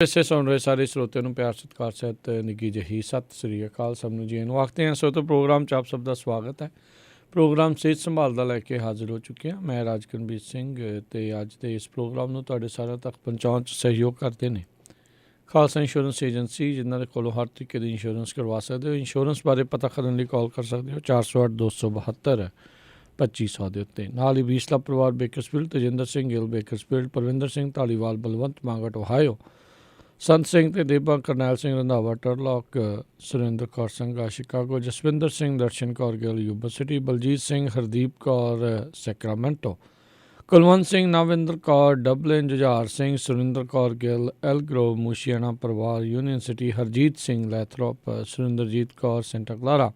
ਇਸੇ ਸੁਣ ਰਹੇ ਸਾਰੇ ਸਰੋਤਿਆਂ ਨੂੰ ਪਿਆਰ ਸਤਿਕਾਰ ਸਹਿਤ ਨਿੱਘੀ ਜਿਹੀ ਸਤਿ ਸ੍ਰੀ ਅਕਾਲ ਸਭ ਨੂੰ ਜੀ ਨੂੰ ਆਖਦੇ ਹਾਂ। ਸਰੋਤੋ ਪ੍ਰੋਗਰਾਮ 'ਚ ਆਪ ਸਭ ਦਾ ਸਵਾਗਤ ਹੈ। ਪ੍ਰੋਗਰਾਮ ਸਿਹਤ ਸੰਭਾਲ ਦਾ ਲੈ ਕੇ ਹਾਜ਼ਰ ਹੋ ਚੁੱਕੇ ਹਾਂ। ਮੈਂ ਰਾਜਕਰਨਵੀਰ ਸਿੰਘ ਅਤੇ ਅੱਜ ਦੇ ਇਸ ਪ੍ਰੋਗਰਾਮ ਨੂੰ ਤੁਹਾਡੇ ਸਾਰਿਆਂ ਤੱਕ ਪਹੁੰਚਾਉਣ 'ਚ ਸਹਿਯੋਗ ਕਰਦੇ ਨੇ ਖਾਲਸਾ ਇੰਸ਼ੋਰੈਂਸ ਏਜੰਸੀ, ਜਿਨ੍ਹਾਂ ਦੇ ਕੋਲੋਂ ਹਰ ਤਰੀਕੇ ਦੀ ਇੰਸ਼ੋਰੈਂਸ ਕਰਵਾ ਸਕਦੇ ਹੋ। ਇੰਸ਼ੋਰੈਂਸ ਬਾਰੇ ਪਤਾ ਕਰਨ ਲਈ ਕਾਲ ਕਰ ਸਕਦੇ ਹੋ 408 272 2500 ਦੇ ਉੱਤੇ। ਨਾਲ ਹੀ ਵੀਸਲਾ ਪਰਿਵਾਰ Bakersfield, Tejinder Singh Gill Bakersfield, Parvinder Singh Dhaliwal Balwant Mangat Ohio, Sant Singh ਤੇ Deba Karnail Singh Randhawa Turlock, Surinder Kaur Sangha Chicago, Jaswinder Singh Darshan Kaur Gill Yuba City, Baljit Singh Hardeep Kaur Sacramento, Kulwant Singh Navinder Kaur Dublin, Jujhar Singh Surinder Kaur Gill Elk Grove Mushiana ਪਰਿਵਾਰ Union City, Harjit Singh Lathrop, Surinderjit Kaur Santa Clara,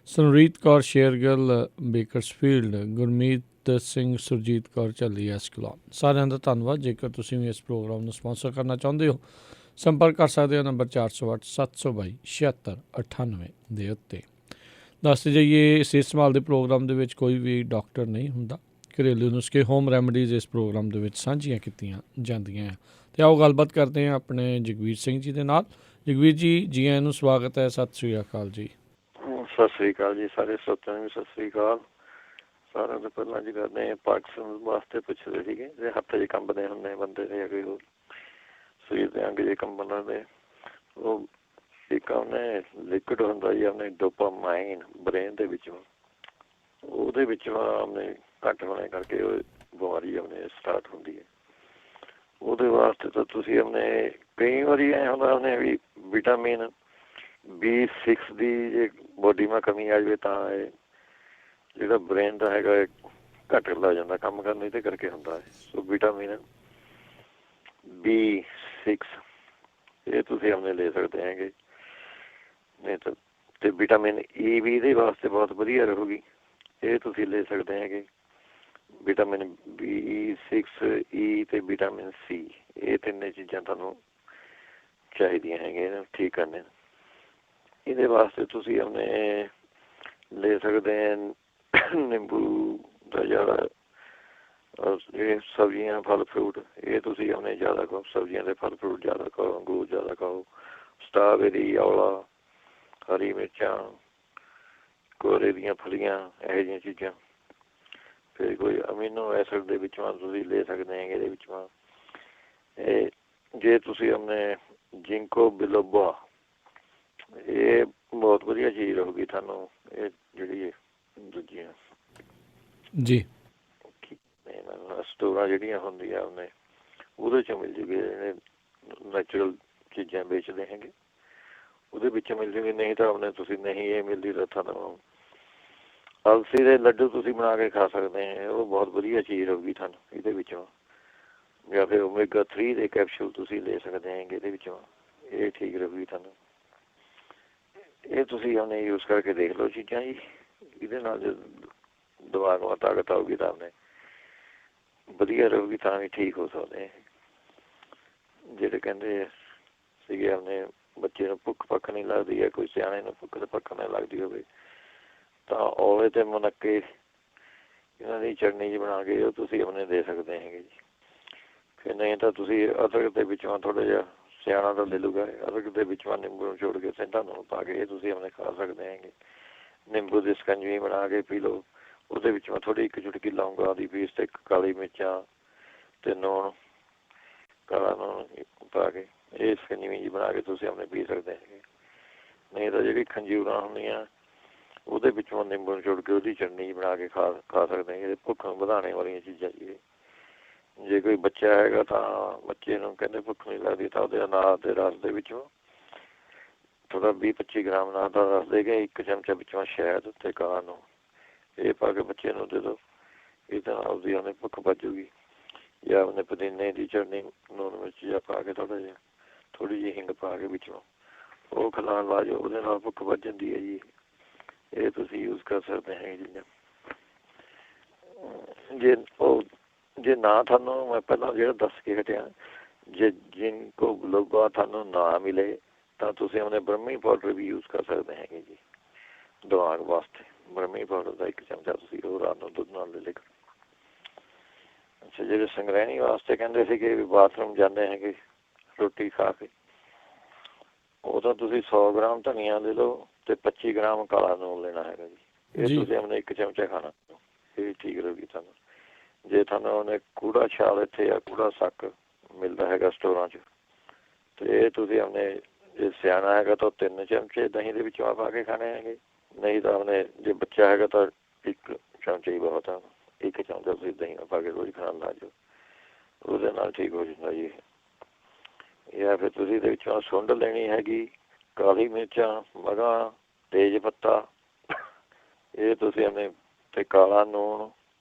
Sunreet Kaur Shergill Bakersfield, Gurmeet Singh Surjit Kaur ਝੱਲੀ ਐਸਕਲੋਨ। ਸਾਰਿਆਂ ਦਾ ਧੰਨਵਾਦ। ਜੇਕਰ ਤੁਸੀਂ ਵੀ ਇਸ ਪ੍ਰੋਗਰਾਮ ਨੂੰ ਸਪਾਂਸਰ ਕਰਨਾ ਚਾਹੁੰਦੇ ਹੋ, ਸੰਪਰਕ ਕਰ ਸਕਦੇ ਹੋ ਨੰਬਰ 408 722 7698 ਦੇ ਉੱਤੇ। ਦੱਸਦੇ ਜਾਈਏ, ਸਿਹਤ ਸੰਭਾਲ ਦੇ ਪ੍ਰੋਗਰਾਮ ਦੇ ਵਿੱਚ ਕੋਈ ਵੀ ਡਾਕਟਰ ਨਹੀਂ ਹੁੰਦਾ। ਘਰੇਲੂ ਨੁਸਖੇ, ਹੋਮ ਰੈਮਡੀਜ਼ ਇਸ ਪ੍ਰੋਗਰਾਮ ਦੇ ਵਿੱਚ ਸਾਂਝੀਆਂ ਕੀਤੀਆਂ ਜਾਂਦੀਆਂ। ਅਤੇ ਆਓ ਗੱਲਬਾਤ ਕਰਦੇ ਹਾਂ ਆਪਣੇ ਜਗਵੀਰ ਸਿੰਘ ਜੀ ਦੇ ਨਾਲ। ਜਗਵੀਰ ਜੀ, ਜੀ ਆਇਆਂ ਨੂੰ ਸਵਾਗਤ ਹੈ। ਸਤਿ ਸ਼੍ਰੀ ਅਕਾਲ ਜੀ। ਸਤਿ ਸ੍ਰੀ ਅਕਾਲ ਜੀ। ਸਾਰੇ ਸਰੋਤਿਆਂ ਨੂੰ ਵੀ ਸਤਿ ਸ੍ਰੀ ਅਕਾਲ। ਸਾਰਿਆਂ ਤੋਂ ਪਹਿਲਾਂ ਜੀ ਕਰਦੇ ਪਾਕਿਸਤਾਨ ਵਾਸਤੇ ਪੁੱਛਦੇ ਸੀਗੇ ਜੇ ਹੱਥ 'ਚ ਕੰਬਦੇ ਹੁੰਦੇ ਬੰਦੇ ਦੇ ਜਾਂ ਕੋਈ ਹੋਰ ਸਰੀਰ ਦੇ ਅੰਗ ਜੇ ਕੰਬਣ ਦੇ, ਉਹ ਇੱਕ ਉਹਨੇ ਲਿਕੁਇਡ ਹੁੰਦਾ ਜੀ ਆਪਣੇ ਡੋਪਾਮਾਈਨ ਬ੍ਰੇਨ ਦੇ ਵਿੱਚੋਂ, ਉਹਦੇ ਵਿੱਚੋਂ ਆਪਣੇ ਘੱਟ ਹੋਣੇ ਕਰਕੇ ਉਹ ਬਿਮਾਰੀ ਆਪਣੇ ਸਟਾਰਟ ਹੁੰਦੀ ਹੈ। ਉਹਦੇ ਵਾਸਤੇ ਤਾਂ ਤੁਸੀਂ ਆਪਣੇ ਕਈ ਵਾਰੀ ਐਂ ਹੁੰਦਾ ਆਪਣੇ ਵੀ ਵਿਟਾਮਿਨ B6 ਦੀ ਜੇ ਬੋਡੀ ਮਾ ਕਮੀ ਆ ਜਾਵੇ ਤਾਂ ਇਹ ਜਿਹੜਾ ਬ੍ਰੇਨ ਦਾ ਹੈਗਾ ਘੱਟ ਲੱਗ ਜਾਂਦਾ ਕੰਮ ਕਰਨ, ਇਹਦੇ ਕਰਕੇ ਹੁੰਦਾ ਹੈ। ਸੋ ਵਿਟਾਮਿਨ B6 ਇਹ ਤੁਸੀਂ ਆਪਣੇ ਲੈ ਸਕਦੇ ਹੈਗੇ। ਨਹੀਂ ਤਾਂ ਅਤੇ ਵਿਟਾਮਿਨ E ਵੀ ਇਹਦੇ ਵਾਸਤੇ ਬਹੁਤ ਵਧੀਆ ਰਹੂਗੀ, ਇਹ ਤੁਸੀਂ ਲੈ ਸਕਦੇ ਹੈਗੇ। ਵਿਟਾਮਿਨ B6, E ਅਤੇ ਵਿਟਾਮਿਨ C, ਇਹ ਤਿੰਨੇ ਚੀਜ਼ਾਂ ਤੁਹਾਨੂੰ ਚਾਹੀਦੀਆਂ ਹੈਗੀਆਂ ਠੀਕ ਕਰਨੇ। ਇਹਦੇ ਵਾਸਤੇ ਤੁਸੀਂ ਆਪਣੇ ਲੈ ਸਕਦੇ ਨਿੰਬੂ ਦਾ ਜ਼ਿਆਦਾ, ਇਹ ਸਬਜ਼ੀਆਂ ਫਲ ਫਰੂਟ ਇਹ ਤੁਸੀਂ ਆਪਣੇ ਜ਼ਿਆਦਾ ਖਾਓ, ਸਬਜ਼ੀਆਂ ਦੇ ਫਲ ਫਰੂਟ ਜ਼ਿਆਦਾ ਖਾਓ, ਅੰਗੂਰ ਜ਼ਿਆਦਾ ਖਾਓ, ਸਟ੍ਰਾਬੇਰੀ, ਔਲਾ, ਹਰੀ ਮਿਰਚਾਂ, ਕੋਰੇ ਦੀਆਂ ਫਲੀਆਂ, ਇਹੋ ਜਿਹੀਆਂ ਚੀਜ਼ਾਂ। ਫਿਰ ਕੋਈ ਅਮੀਨੋ ਐਸਿਡ ਦੇ ਵਿੱਚੋਂ ਤੁਸੀਂ ਲੈ ਸਕਦੇ ਹੈਗੇ। ਇਹਦੇ ਵਿੱਚੋਂ ਇਹ ਜੇ ਤੁਸੀਂ ਆਪਣੇ ਜਿੰਕੋ ਬਿਲੋਬਾ, ਇਹ ਬਹੁਤ ਵਧੀਆ ਚੀਜ਼ ਰਹੂਗੀ ਤੁਹਾਨੂੰ। ਇਹ ਜਿਹੜੀ ਦੂਜੀਆਂ ਜੀ ਸਟੋਰਾਂ ਜਿਹੜੀਆਂ ਹੁੰਦੀਆਂ ਉਹਨੇ ਉਹਦੇ 'ਚੋਂ ਮਿਲ ਜੂਗੀ, ਨੈਚੁਰਲ ਚੀਜ਼ਾਂ ਵੇਚਦੇ ਹੈਗੇ ਉਹਦੇ ਵਿੱਚੋਂ ਮਿਲ ਜੂਗੀ। ਨਹੀਂ ਤਾਂ ਆਪਣੇ ਤੁਸੀਂ ਨਹੀਂ ਇਹ ਮਿਲਦੀ ਤਾਂ ਤੁਹਾਨੂੰ ਅਲਸੀ ਦੇ ਲੱਡੂ ਤੁਸੀਂ ਬਣਾ ਕੇ ਖਾ ਸਕਦੇ ਹੈ, ਉਹ ਬਹੁਤ ਵਧੀਆ ਚੀਜ਼ ਰਹੂਗੀ ਤੁਹਾਨੂੰ ਇਹਦੇ ਵਿੱਚੋਂ। ਜਾਂ ਫਿਰ ਓਮੇਗਾ 3 ਦੇ ਕੈਪਸੂਲ ਤੁਸੀਂ ਲੈ ਸਕਦੇ ਹੈਗੇ ਇਹਦੇ ਵਿੱਚੋਂ, ਇਹ ਠੀਕ ਰਹੂਗੀ ਤੁਹਾਨੂੰ। ਇਹ ਤੁਸੀਂ ਆਪਣੇ ਯੂਜ਼ ਕਰਕੇ ਦੇਖ ਲਓ ਚੀਜ਼ਾਂ ਜੀ। ਇਹਦੇ ਨਾਲ ਜੇ ਦਿਮਾਗ ਮਾ ਤਾਕਤ ਆਊਗੀ ਤਾਂ ਆਪਣੇ ਵਧੀਆ ਰਹੂਗੀ, ਤਾਂ ਵੀ ਠੀਕ ਹੋ ਸਕਦੇ। ਜਿਹੜੇ ਕਹਿੰਦੇ ਸੀਗੇ ਆਪਣੇ ਬੱਚੇ ਨੂੰ ਭੁੱਖ ਭੱਖ ਨਹੀਂ ਲੱਗਦੀ ਹੈ, ਕੋਈ ਸਿਆਣੇ ਨੂੰ ਭੁੱਖ ਭੱਖ ਨਹੀਂ ਲੱਗਦੀ ਹੋਵੇ ਤਾਂ ਔਲੇ ਅਤੇ ਮੁਨੱਕੇ ਇਹਨਾਂ ਦੀ ਚਟਨੀ ਜੀ ਬਣਾ ਕੇ ਉਹ ਤੁਸੀਂ ਆਪਣੇ ਦੇ ਸਕਦੇ ਹੈਗੇ ਜੀ। ਫਿਰ ਨਹੀਂ ਤਾਂ ਤੁਸੀਂ ਅਦਰਕ ਦੇ ਵਿੱਚੋਂ ਥੋੜ੍ਹਾ ਜਿਹਾ, ਸਿਆਣਾ ਤਾਂ ਲੈ ਲੂਗਾ, ਅਦਰਕ ਦੇ ਵਿੱਚੋਂ ਨਿੰਬੂ ਨੂੰ ਛੋੜ ਕੇ ਸਿੰਡਾ ਨੂੰ ਪਾ ਕੇ ਇਹ ਤੁਸੀਂ ਆਪਣੇ ਖਾ ਸਕਦੇ ਹੈਗੇ। ਨਿੰਬੂ ਦੀ ਸਕੰਜਵੀ ਬਣਾ ਕੇ ਪੀ ਲਓ, ਉਹਦੇ ਵਿੱਚੋਂ ਥੋੜ੍ਹੀ ਇੱਕ ਚੁਟਕੀ ਲੌਂਗਾ ਦੀ ਪੀਸ ਅਤੇ ਕਾਲੀ ਮਿਰਚਾਂ ਅਤੇ ਲੂਣ, ਕਾਲਾ ਲੂਣ ਪਾ ਕੇ ਇਹ ਸਕੰਜਵੀ ਜੀ ਬਣਾ ਕੇ ਤੁਸੀਂ ਆਪਣੇ ਪੀ ਸਕਦੇ ਹੈਗੇ। ਨਹੀਂ ਤਾਂ ਜਿਹੜੀ ਖੰਜੂਰਾਂ ਹੁੰਦੀਆਂ ਉਹਦੇ ਵਿੱਚੋਂ ਨਿੰਬੂ ਨੂੰ ਛੋੜ ਕੇ ਉਹਦੀ ਚਟਨੀ ਬਣਾ ਕੇ ਖਾ ਸਕਦੇ ਹੈਗੇ। ਭੁੱਖ ਨੂੰ ਵਧਾਉਣੇ ਵਾਲੀਆਂ ਚੀਜ਼ਾਂ ਜੀ। ਜੇ ਕੋਈ ਬੱਚਾ ਹੈਗਾ ਤਾਂ ਬੱਚੇ ਨੂੰ ਕਹਿੰਦੇ ਭੁੱਖ ਨਹੀਂ ਲੱਗਦੀ ਤਾਂ ਉਹਦੇ ਅਨਾਰ ਦੇ ਰਸ ਦੇ ਵਿੱਚੋਂ ਥੋੜ੍ਹਾ 20-25 ਗ੍ਰਾਮ ਅਨਾਰ ਦਾ ਰਸ ਦੇ ਕੇ ਇੱਕ ਚਮਚਾ ਵਿੱਚੋਂ ਸ਼ਹਿਦ ਅਤੇ ਕਾਲਾ ਨੂੰ ਇਹ ਪਾ ਕੇ ਬੱਚੇ ਨੂੰ ਦੇ ਦਿਓ, ਇਹਦੇ ਨਾਲ ਉਹਦੀ ਉਹਨੇ ਭੁੱਖ ਵੱਜੂਗੀ। ਜਾਂ ਉਹਨੇ ਪੁਦੀਨੇ ਦੀ ਚਟਨੀ ਲੂਣ ਮਿਰਚ ਜਾਂ ਪਾ ਕੇ ਥੋੜ੍ਹੀ ਜਿਹੀ ਹਿੰਗ ਪਾ ਕੇ ਵਿੱਚੋਂ ਉਹ ਖਿਲਾਉਣ ਲਾ ਜਾਓ, ਉਹਦੇ ਨਾਲ ਭੁੱਖ ਵੱਜ ਜਾਂਦੀ ਹੈ ਜੀ। ਇਹ ਤੁਸੀਂ ਯੂਜ਼ ਕਰ ਸਕਦੇ ਹੈਗੇ ਚੀਜ਼ਾਂ। ਜੇ ਨਾ ਤੁਹਾਨੂੰ ਮੈਂ ਪਹਿਲਾਂ ਜਿਹੜਾ ਦੱਸ ਕੇ ਹਟਿਆ, ਜੇ ਜਿੰਕੋ ਬਿਲੋਬਾ ਤੁਹਾਨੂੰ ਨਾ ਮਿਲੇ ਤਾਂ ਤੁਸੀਂ ਆਪਣੇ ਬ੍ਰਹਮੀ ਪਾਊਡਰ ਵੀ ਯੂਜ਼ ਕਰ ਸਕਦੇ ਹੈਗੇ ਜੀ ਦਿਮਾਗ ਵਾਸਤੇ। ਬ੍ਰਹਮੀ ਪਾਊਡਰ ਦਾ ਇੱਕ ਚਮਚਾ ਤੁਸੀਂ ਉਹ ਰਾਤ ਨੂੰ ਦੁੱਧ ਨਾਲ ਲੈ ਲਿਆ ਕਰੋ। ਅੱਛਾ, ਜਿਹੜੇ ਸੰਗ੍ਰਹਿਣੀ ਵਾਸਤੇ ਕਹਿੰਦੇ ਸੀਗੇ ਵੀ ਬਾਥਰੂਮ ਜਾਂਦੇ ਹੈਗੇ ਰੋਟੀ ਖਾ ਕੇ। ਉਹ ਤਾਂ ਤੁਸੀਂ 100 ਗ੍ਰਾਮ ਧਨੀਆ ਲੈ ਲਓ ਅਤੇ 25 ਗ੍ਰਾਮ ਕਾਲਾ ਨੂਣ ਲੈਣਾ ਹੈਗਾ ਜੀ। ਇਹ ਤੁਸੀਂ ਆਪਣੇ 1 ਚਮਚਾ ਖਾਣਾ, ਇਹ ਠੀਕ ਰਹੂਗੀ ਤੁਹਾਨੂੰ। ਜੇ ਤੁਹਾਨੂੰ ਉਹਨੇ ਕੂੜਾ ਛਾਲ ਇੱਥੇ ਜਾਂ ਕੂੜਾ ਸੱਕ ਮਿਲਦਾ ਹੈਗਾ ਸਟੋਰਾਂ 'ਚ, ਅਤੇ ਇਹ ਤੁਸੀਂ ਆਪਣੇ ਜੇ ਸਿਆਣਾ ਹੈਗਾ ਤਾਂ 3 ਚਮਚੇ ਦਹੀਂ ਦੇ ਵਿੱਚੋਂ ਪਾ ਕੇ ਖਾਣੇ ਹੈਗੇ। ਨਹੀਂ ਤਾਂ ਆਪਣੇ ਜੇ ਬੱਚਾ ਹੈਗਾ ਤਾਂ 1 ਚਮਚਾ ਹੀ ਬਹੁਤ ਆ। 1 ਚਮਚਾ ਤੁਸੀਂ ਦਹੀਂ ਪਾ ਕੇ ਰੋਜ਼ ਖਾਣ ਲੱਗ ਜਾਓ, ਉਹਦੇ ਨਾਲ ਠੀਕ ਹੋ ਜਾਂਦਾ ਜੀ। ਜਾਂ ਫਿਰ ਤੁਸੀਂ ਇਹਦੇ ਵਿੱਚੋਂ ਸੁੰਡ ਲੈਣੀ ਹੈਗੀ, ਕਾਲੀ ਮਿਰਚਾਂ, ਮਗਾਂ, ਤੇਜ ਪੱਤਾ, ਇਹ ਤੁਸੀਂ ਆਪਣੇ ਅਤੇ ਕਾਲਾ ਨੂਣ,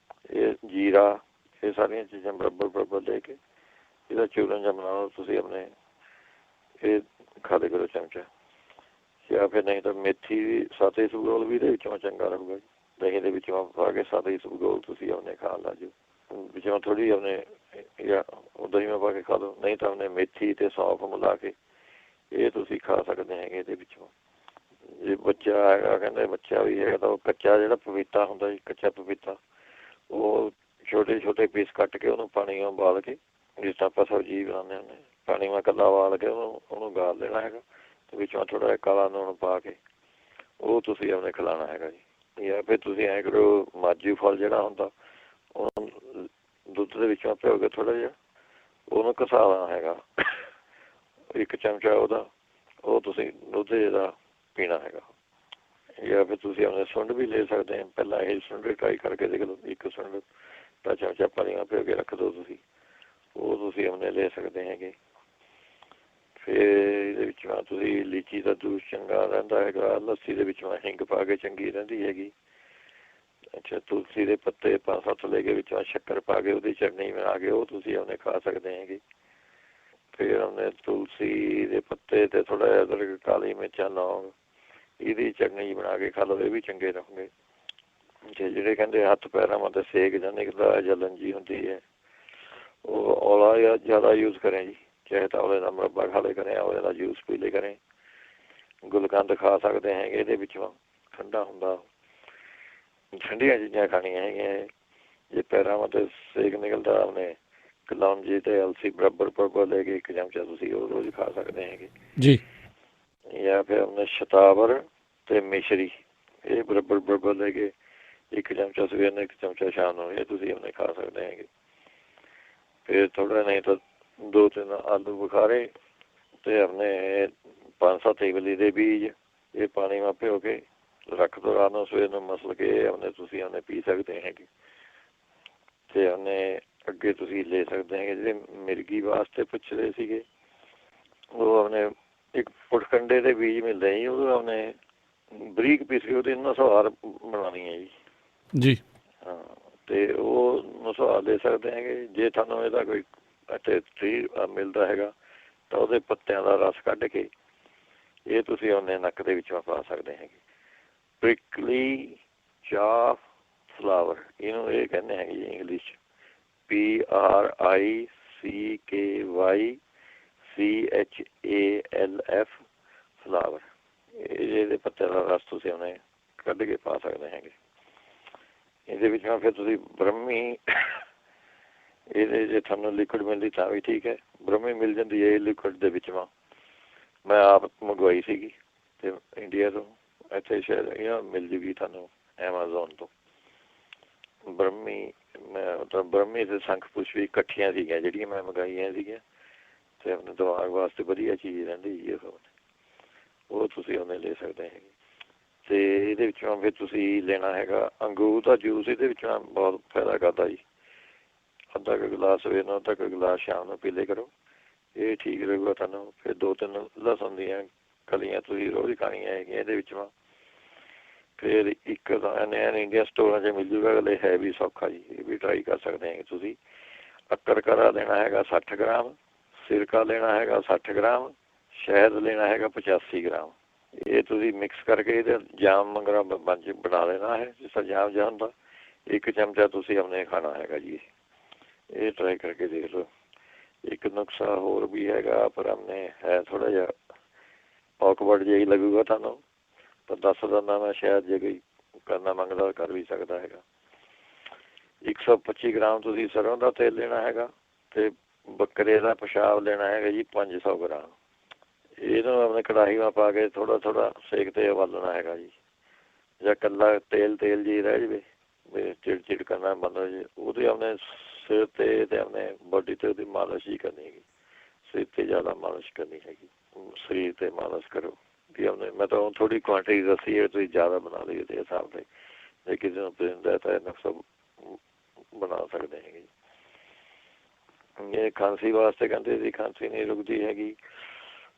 ਇਹ ਜੀਰਾ, ਇਹ ਸਾਰੀਆਂ ਚੀਜ਼ਾਂ ਬਰਾਬਰ ਲੈ ਕੇ ਇਹਦਾ ਚੂਰਨ ਜਿਹਾ ਬਣਾ ਲਓ ਤੁਸੀਂ ਆਪਣੇ। ਇਹ ਖਾ ਲਿਆ ਕਰੋ ਚਮਚਾ। ਜਾਂ ਫਿਰ ਨਹੀਂ ਤਾਂ ਮੇਥੀ 7 ਇਸਬਗੋਲ ਵੀ ਇਹਦੇ ਵਿੱਚੋਂ ਚੰਗਾ ਰਹੂਗਾ ਜੀ। ਦਹੀਂ ਦੇ ਵਿੱਚੋਂ ਪਾ ਕੇ 7 ਇਸਬਗੋਲ ਤੁਸੀਂ ਆਪਣੇ ਖਾਣ ਲੱਗ ਜਾਓ। ਵਿੱਚੋਂ ਥੋੜ੍ਹੀ ਆਪਣੇ ਜਾਂ ਦਹੀਂ ਮੈਂ ਪਾ ਕੇ ਖਾ ਲਓ। ਨਹੀਂ ਤਾਂ ਆਪਣੇ ਮੇਥੀ ਅਤੇ ਸੌਂਫ ਮਿਲਾ ਕੇ ਇਹ ਤੁਸੀਂ ਖਾ ਸਕਦੇ ਹੈਗੇ ਇਹਦੇ ਵਿੱਚੋਂ। ਜੇ ਬੱਚਾ ਹੈਗਾ, ਕਹਿੰਦੇ ਬੱਚਾ ਵੀ ਹੈਗਾ ਤਾਂ ਉਹ ਕੱਚਾ ਜਿਹੜਾ ਪਪੀਤਾ ਹੁੰਦਾ ਜੀ, ਕੱਚਾ ਪਪੀਤਾ, ਉਹ ਛੋਟੇ ਛੋਟੇ ਪੀਸ ਕੱਟ ਕੇ ਉਹਨੂੰ ਪਾਣੀ ਉਬਾਲ ਕੇ, ਜਿਸ ਤਰ੍ਹਾਂ ਆਪਾਂ ਸਬਜ਼ੀ ਬਣਾਉਂਦੇ ਹੁੰਦੇ, ਪਾਣੀ ਮੈਂ ਇਕੱਲਾ ਉਬਾਲ ਕੇ ਉਹਨੂੰ ਗਾਲ ਦੇਣਾ ਹੈਗਾ ਅਤੇ ਵਿੱਚੋਂ ਥੋੜ੍ਹਾ ਜਿਹਾ ਕਾਲਾ ਲੂਣ ਪਾ ਕੇ ਉਹ ਤੁਸੀਂ ਆਪਣੇ ਖਿਲਾਉਣਾ ਹੈਗਾ ਜੀ। ਜਾਂ ਫਿਰ ਤੁਸੀਂ ਐਂ ਕਰੋ, ਮਾਜੂ ਫਲ ਜਿਹੜਾ ਹੁੰਦਾ ਉਹਨੂੰ ਦੁੱਧ ਦੇ ਵਿੱਚੋਂ ਭਿਓ ਕੇ ਥੋੜ੍ਹਾ ਜਿਹਾ ਉਹਨੂੰ ਘਸਾਉਣਾ ਹੈਗਾ, 1 ਚਮਚਾ ਉਹਦਾ, ਉਹ ਤੁਸੀਂ ਦੁੱਧ ਜਿਹਦਾ ਪੀਣਾ ਹੈਗਾ। ਜਾਂ ਫਿਰ ਤੁਸੀਂ ਆਪਣੇ ਸੁੰਡ ਵੀ ਲੈ ਸਕਦੇ ਹੋ। ਪਹਿਲਾਂ ਇਹ ਸੁੰਡ ਟਰਾਈ ਕਰਕੇ ਦੇਖ ਲਓ। 1 ਸੁੰਡ ਦਾ ਚਮਚਾ ਪਾਣੀ ਭਿਓ ਕੇ ਰੱਖ ਦਿਓ ਤੁਸੀਂ, ਉਹ ਤੁਸੀਂ ਆਪਣੇ ਲੈ ਸਕਦੇ ਹੈਗੇ। ਫਿਰ ਇਹਦੇ ਵਿੱਚੋਂ ਤੁਸੀਂ ਲੀਚੀ ਦਾ ਜੂਸ ਚੰਗਾ ਰਹਿੰਦਾ ਹੈਗਾ। ਲੱਸੀ ਦੇ ਵਿੱਚੋਂ ਹਿੰਗ ਪਾ ਕੇ ਚੰਗੀ ਰਹਿੰਦੀ ਹੈਗੀ। ਅੱਛਾ, ਤੁਲਸੀ ਦੇ ਪੱਤੇ 5-7 ਲੈ ਕੇ ਵਿੱਚੋਂ ਸ਼ੱਕਰ ਪਾ ਕੇ ਉਹਦੀ ਚਟਨੀ ਬਣਾ ਕੇ ਉਹ ਤੁਸੀਂ ਆਪਣੇ ਖਾ ਸਕਦੇ ਹੈਗੇ। ਫਿਰ ਉਹਨੇ ਤੁਲਸੀ ਦੇ ਪੱਤੇ ਅਤੇ ਥੋੜ੍ਹਾ ਜਿਹਾ ਅਦਰਕ, ਕਾਲੀ ਮਿਰਚਾਂ, ਲੌਂਗ, ਇਹਦੀ ਚਟਨੀ ਬਣਾ ਕੇ ਖਾ ਲਓ, ਇਹ ਵੀ ਚੰਗੇ ਰਹੋਗੇ। ਜੇ ਜਿਹੜੇ ਕਹਿੰਦੇ ਹੱਥ ਪੈਰਾਂ ਮਤੇ ਸੇਕ ਜਾਂ ਨਿਕਲਦਾ, ਜਲਨ ਜੀ ਹੁੰਦੀ ਹੈ, ਉਹ ਔਲਾ ਜਾਂ ਜ਼ਿਆਦਾ ਯੂਜ਼ ਕरें ਜੀ। ਚਾਹੇ ਤਾਂ ਔਲੇ ਦਾ ਮੁਰੱਬਾ ਖਾ ਲਿਆ ਕरें, ਔਲੇ ਦਾ ਜੂਸ ਪੀ ਲਿਆ ਕरें, ਗੁਲਕੰਦ ਖਾ ਸਕਦੇ ਹੈਗੇ ਇਹਦੇ ਵਿੱਚੋਂ, ਠੰਡਾ ਹੁੰਦਾ। ਠੰਡੀਆਂ ਚੀਜ਼ਾਂ ਖਾਣੀਆਂ ਹੈਗੀਆਂ। ਜੇ ਪੈਰਾਂ ਮਤੇ ਸੇਕ ਨਿਕਲਦਾ, ਉਹਨੇ ਕਲੌਂਜੀ ਅਤੇ ਅਲਸੀ ਬਰਾਬਰ ਲੈ ਕੇ 1 ਚਮਚਾ ਤੁਸੀਂ ਉਹ ਰੋਜ਼ ਖਾ ਸਕਦੇ ਹੈਗੇ ਜੀ। ਜਾਂ ਫਿਰ ਆਪਣੇ ਸ਼ਤਾਵਰ ਅਤੇ ਮਿਸ਼ਰੀ, ਇਹ ਬਰਾਬਰ ਲੈ ਕੇ 1 ਚਮਚਾ ਸਵੇਰ ਨੂੰ, 1 ਚਮਚਾ ਸ਼ਾਮ ਨੂੰ, ਇਹ ਤੁਸੀਂ ਆਪਣੇ ਖਾ ਸਕਦੇ ਹੈਗੇ। ਫਿਰ ਥੋੜ੍ਹਾ ਨਹੀਂ ਤਾਂ 2-3 ਆਲੂ ਬੁਖਾਰੇ ਅਤੇ ਆਪਣੇ 5-7 ਇਮਲੀ ਦੇ ਬੀਜ, ਇਹ ਪਾਣੀ ਮੈਂ ਭਿਓ ਕੇ ਰੱਖ ਦਿਓ। ਰਾਤ ਨੂੰ ਸਵੇਰ ਨੂੰ ਮਸਲ ਕੇ ਆਪਣੇ ਤੁਸੀਂ ਆਪਣੇ ਪੀ ਸਕਦੇ ਹੈਗੇ। ਅਤੇ ਆਪਣੇ ਅੱਗੇ ਤੁਸੀਂ ਲੈ ਸਕਦੇ ਹੈਗੇ। ਜਿਹੜੇ ਮਿਰਗੀ ਵਾਸਤੇ ਪੁੱਛਦੇ ਸੀਗੇ, ਉਹ ਆਪਣੇ 1 ਪੁਟਕੰਡੇ ਦੇ ਬੀਜ ਮਿਲਦੇ ਜੀ, ਉਹ ਆਪਣੇ ਬਰੀਕ ਪੀਸ ਕੇ ਉਹਦੀ ਨਸਵਾਰ ਬਣਾਉਣੀ ਹੈ ਜੀ। ਜੀ ਹਾਂ, ਅਤੇ ਉਹ ਨਸਵਾਰ ਲੈ ਸਕਦੇ ਹੈਗੇ। ਜੇ ਤੁਹਾਨੂੰ ਇਹਦਾ ਕੋਈ ਇੱਥੇ ਟਰੀ ਮਿਲਦਾ ਹੈਗਾ ਤਾਂ ਉਹਦੇ ਪੱਤਿਆਂ ਦਾ ਰਸ ਕੱਢ ਕੇ ਇਹ ਤੁਸੀਂ ਉਹਨੇ ਨੱਕ ਦੇ ਵਿੱਚੋਂ ਪਾ ਸਕਦੇ ਹੈਗੇ। ਪ੍ਰਿਕਲੀ ਚਾਫ ਫਲਾਵਰ, ਇਹਨੂੰ ਇਹ ਕਹਿੰਦੇ ਹੈਗੇ ਜੀ ਇੰਗਲਿਸ਼, PRICKYCHALF ਫਲਾਵਰ। ਇਹਦੇ ਪੱਤਿਆਂ ਦਾ ਰਸ ਤੁਸੀਂ ਉਹਨੇ ਕੱਢ ਕੇ ਪਾ ਸਕਦੇ ਹੈਗੇ। ਇਹਦੇ ਵਿੱਚੋਂ ਫਿਰ ਤੁਸੀਂ ਬ੍ਰਹਮੀ, ਇਹਦੇ ਜੇ ਤੁਹਾਨੂੰ ਲਿਕੁਇਡ ਮਿਲਦੀ ਤਾਂ ਵੀ ਠੀਕ ਹੈ, ਬ੍ਰਹਮੀ ਮਿਲ ਜਾਂਦੀ ਹੈ ਲਿਕੁਇਡ ਦੇ ਵਿੱਚੋਂ। ਮੈਂ ਆਪ ਮੰਗਵਾਈ ਸੀਗੀ ਅਤੇ ਇੰਡੀਆ ਤੋਂ, ਇੱਥੇ ਸ਼ਾਇਦ ਇਹ ਮਿਲ ਜੂਗੀ ਤੁਹਾਨੂੰ ਐਮਾਜ਼ੋਨ ਤੋਂ। ਬ੍ਰਹਮੀ, ਮੈਂ ਮਤਲਬ ਬ੍ਰਹਮੀ ਅਤੇ ਸ਼ੰਖ ਪੁਸ਼ਪੀ ਇਕੱਠੀਆਂ ਸੀਗੀਆਂ ਜਿਹੜੀਆਂ ਮੈਂ ਮੰਗਵਾਈਆਂ ਸੀਗੀਆਂ, ਅਤੇ ਆਪਣੇ ਦਿਮਾਗ ਵਾਸਤੇ ਵਧੀਆ ਚੀਜ਼ ਰਹਿੰਦੀ ਜੀ ਉਹ ਤੁਸੀਂ ਉਹਨੇ ਲੈ ਸਕਦੇ ਹੈਗੇ। ਅਤੇ ਇਹਦੇ ਵਿੱਚੋਂ ਫਿਰ ਤੁਸੀਂ ਲੈਣਾ ਹੈਗਾ ਅੰਗੂਰ ਦਾ ਜੂਸ, ਇਹਦੇ ਵਿੱਚੋਂ ਬਹੁਤ ਫਾਇਦਾ ਕਰਦਾ ਜੀ। ਅੱਧਾ ਕੁ ਗਲਾਸ ਸਵੇਰ ਨੂੰ, ਅੱਧਾ ਕੁ ਗਲਾਸ ਸ਼ਾਮ ਨੂੰ ਪੀ ਲਿਆ ਕਰੋ, ਇਹ ਠੀਕ ਰਹੂਗਾ ਤੁਹਾਨੂੰ। ਫਿਰ 2-3 ਲਸਣ ਦੀਆਂ ਕਲੀਆਂ ਤੁਸੀਂ ਰੋਜ਼ ਖਾਣੀਆਂ ਹੈਗੀਆਂ ਇਹਦੇ ਵਿੱਚੋਂ। ਫਿਰ 1 ਤਾਂ ਇੰਡੀਆ ਸਟੋਰਾਂ 'ਚ ਮਿਲ ਜੂਗਾ, ਅਗਲੇ ਹੈ ਵੀ ਸੌਖਾ ਜੀ, ਇਹ ਵੀ ਟਰਾਈ ਕਰ ਸਕਦੇ ਹੈਗੇ ਤੁਸੀਂ। ਅਕਰਕਰਾ ਲੈਣਾ ਹੈਗਾ 60 ਗ੍ਰਾਮ, ਸਿਰਕਾ ਲੈਣਾ ਹੈਗਾ 60 ਗ੍ਰਾਮ, ਸ਼ਹਿਦ ਲੈਣਾ ਹੈਗਾ 85 ਗ੍ਰਾਮ। ਇਹ ਤੁਸੀਂ ਮਿਕਸ ਕਰਕੇ ਇਹਦੇ ਜਾਮ ਮੰਗਰਾ ਬਣਾ ਲੈਣਾ ਹੈ, ਜਿਸ ਤਰ੍ਹਾਂ ਜਾਮ ਜਾਂ ਹੁੰਦਾ। 1 ਚਮਚਾ ਤੁਸੀਂ ਆਪਣੇ ਖਾਣਾ ਹੈਗਾ ਜੀ। ਇਹ ਟਰਾਈ ਕਰਕੇ ਦੇਖ ਲਓ। ਇੱਕ ਨੁਕਸਾ ਹੋਰ ਵੀ ਹੈਗਾ, ਪਰ ਆਪਣੇ ਹੈ ਥੋੜ੍ਹਾ ਜਿਹਾ ਔਕਵਰਡ ਜਿਹਾ ਹੀ ਲੱਗੂਗਾ ਤੁਹਾਨੂੰ, ਪਰ ਦੱਸ ਦਿੰਦਾ ਮੈਂ, ਸ਼ਾਇਦ ਜੇ ਕੋਈ ਕਰਨਾ ਮੰਗਦਾ ਕਰ ਵੀ ਸਕਦਾ ਹੈਗਾ। 125 ਗ੍ਰਾਮ ਤੁਸੀਂ ਸਰੋਂ ਦਾ ਤੇਲ ਲੈਣਾ ਹੈਗਾ ਅਤੇ ਬੱਕਰੇ ਦਾ ਪਿਸ਼ਾਬ ਲੈਣਾ ਹੈਗਾ ਜੀ 500 ਗ੍ਰਾਮ। ਇਹਨੂੰ ਆਪਣੇ ਕੜਾਹੀ ਮਾ ਪਾ ਕੇ ਥੋੜਾ ਥੋੜਾ ਸੇਕ ਤੇ ਉਬਾਲਣਾ ਹੈਗਾ ਜੀ। ਜਾਂ ਇਕੱਲਾ ਤੇਲ ਜੀ ਰਹਿ ਜਾਵੇ, ਚਿੜ ਕਰਨਾ ਬੰਦ ਹੋ ਜਾਵੇ, ਉਹਦੇ ਆਪਣੇ ਸਿਰ ਤੇ ਆਪਣੇ ਬੋਡੀ ਤੇ ਉਹਦੀ ਮਾਲਿਸ਼ ਹੀ ਕਰਨੀ ਹੈਗੀ। ਸਿਰ ਤੇ ਜ਼ਿਆਦਾ ਮਾਲਿਸ਼ ਕਰਨੀ ਹੈਗੀ, ਸਰੀਰ ਤੇ ਮਾਲਿਸ਼ ਕਰੋ ਵੀ ਆਪਣੇ। ਮੈਂ ਤਾਂ ਥੋੜ੍ਹੀ ਕੁਆਂਟਿਟੀ ਦੱਸੀ ਹੈ, ਤੁਸੀਂ ਜ਼ਿਆਦਾ ਬਣਾ ਲਈ ਉਹਦੇ ਹਿਸਾਬ ਨਾਲ। ਜੇ ਕਿਸੇ ਨੂੰ ਪਸੰਦ ਹੈ ਤਾਂ ਇਹ ਨੁਸਖਾ ਬਣਾ ਸਕਦੇ ਹੈਗੇ। ਇਹ ਖਾਂਸੀ ਵਾਸਤੇ ਕਹਿੰਦੇ ਸੀ, ਖਾਂਸੀ ਨਹੀਂ ਰੁਕਦੀ ਹੈਗੀ,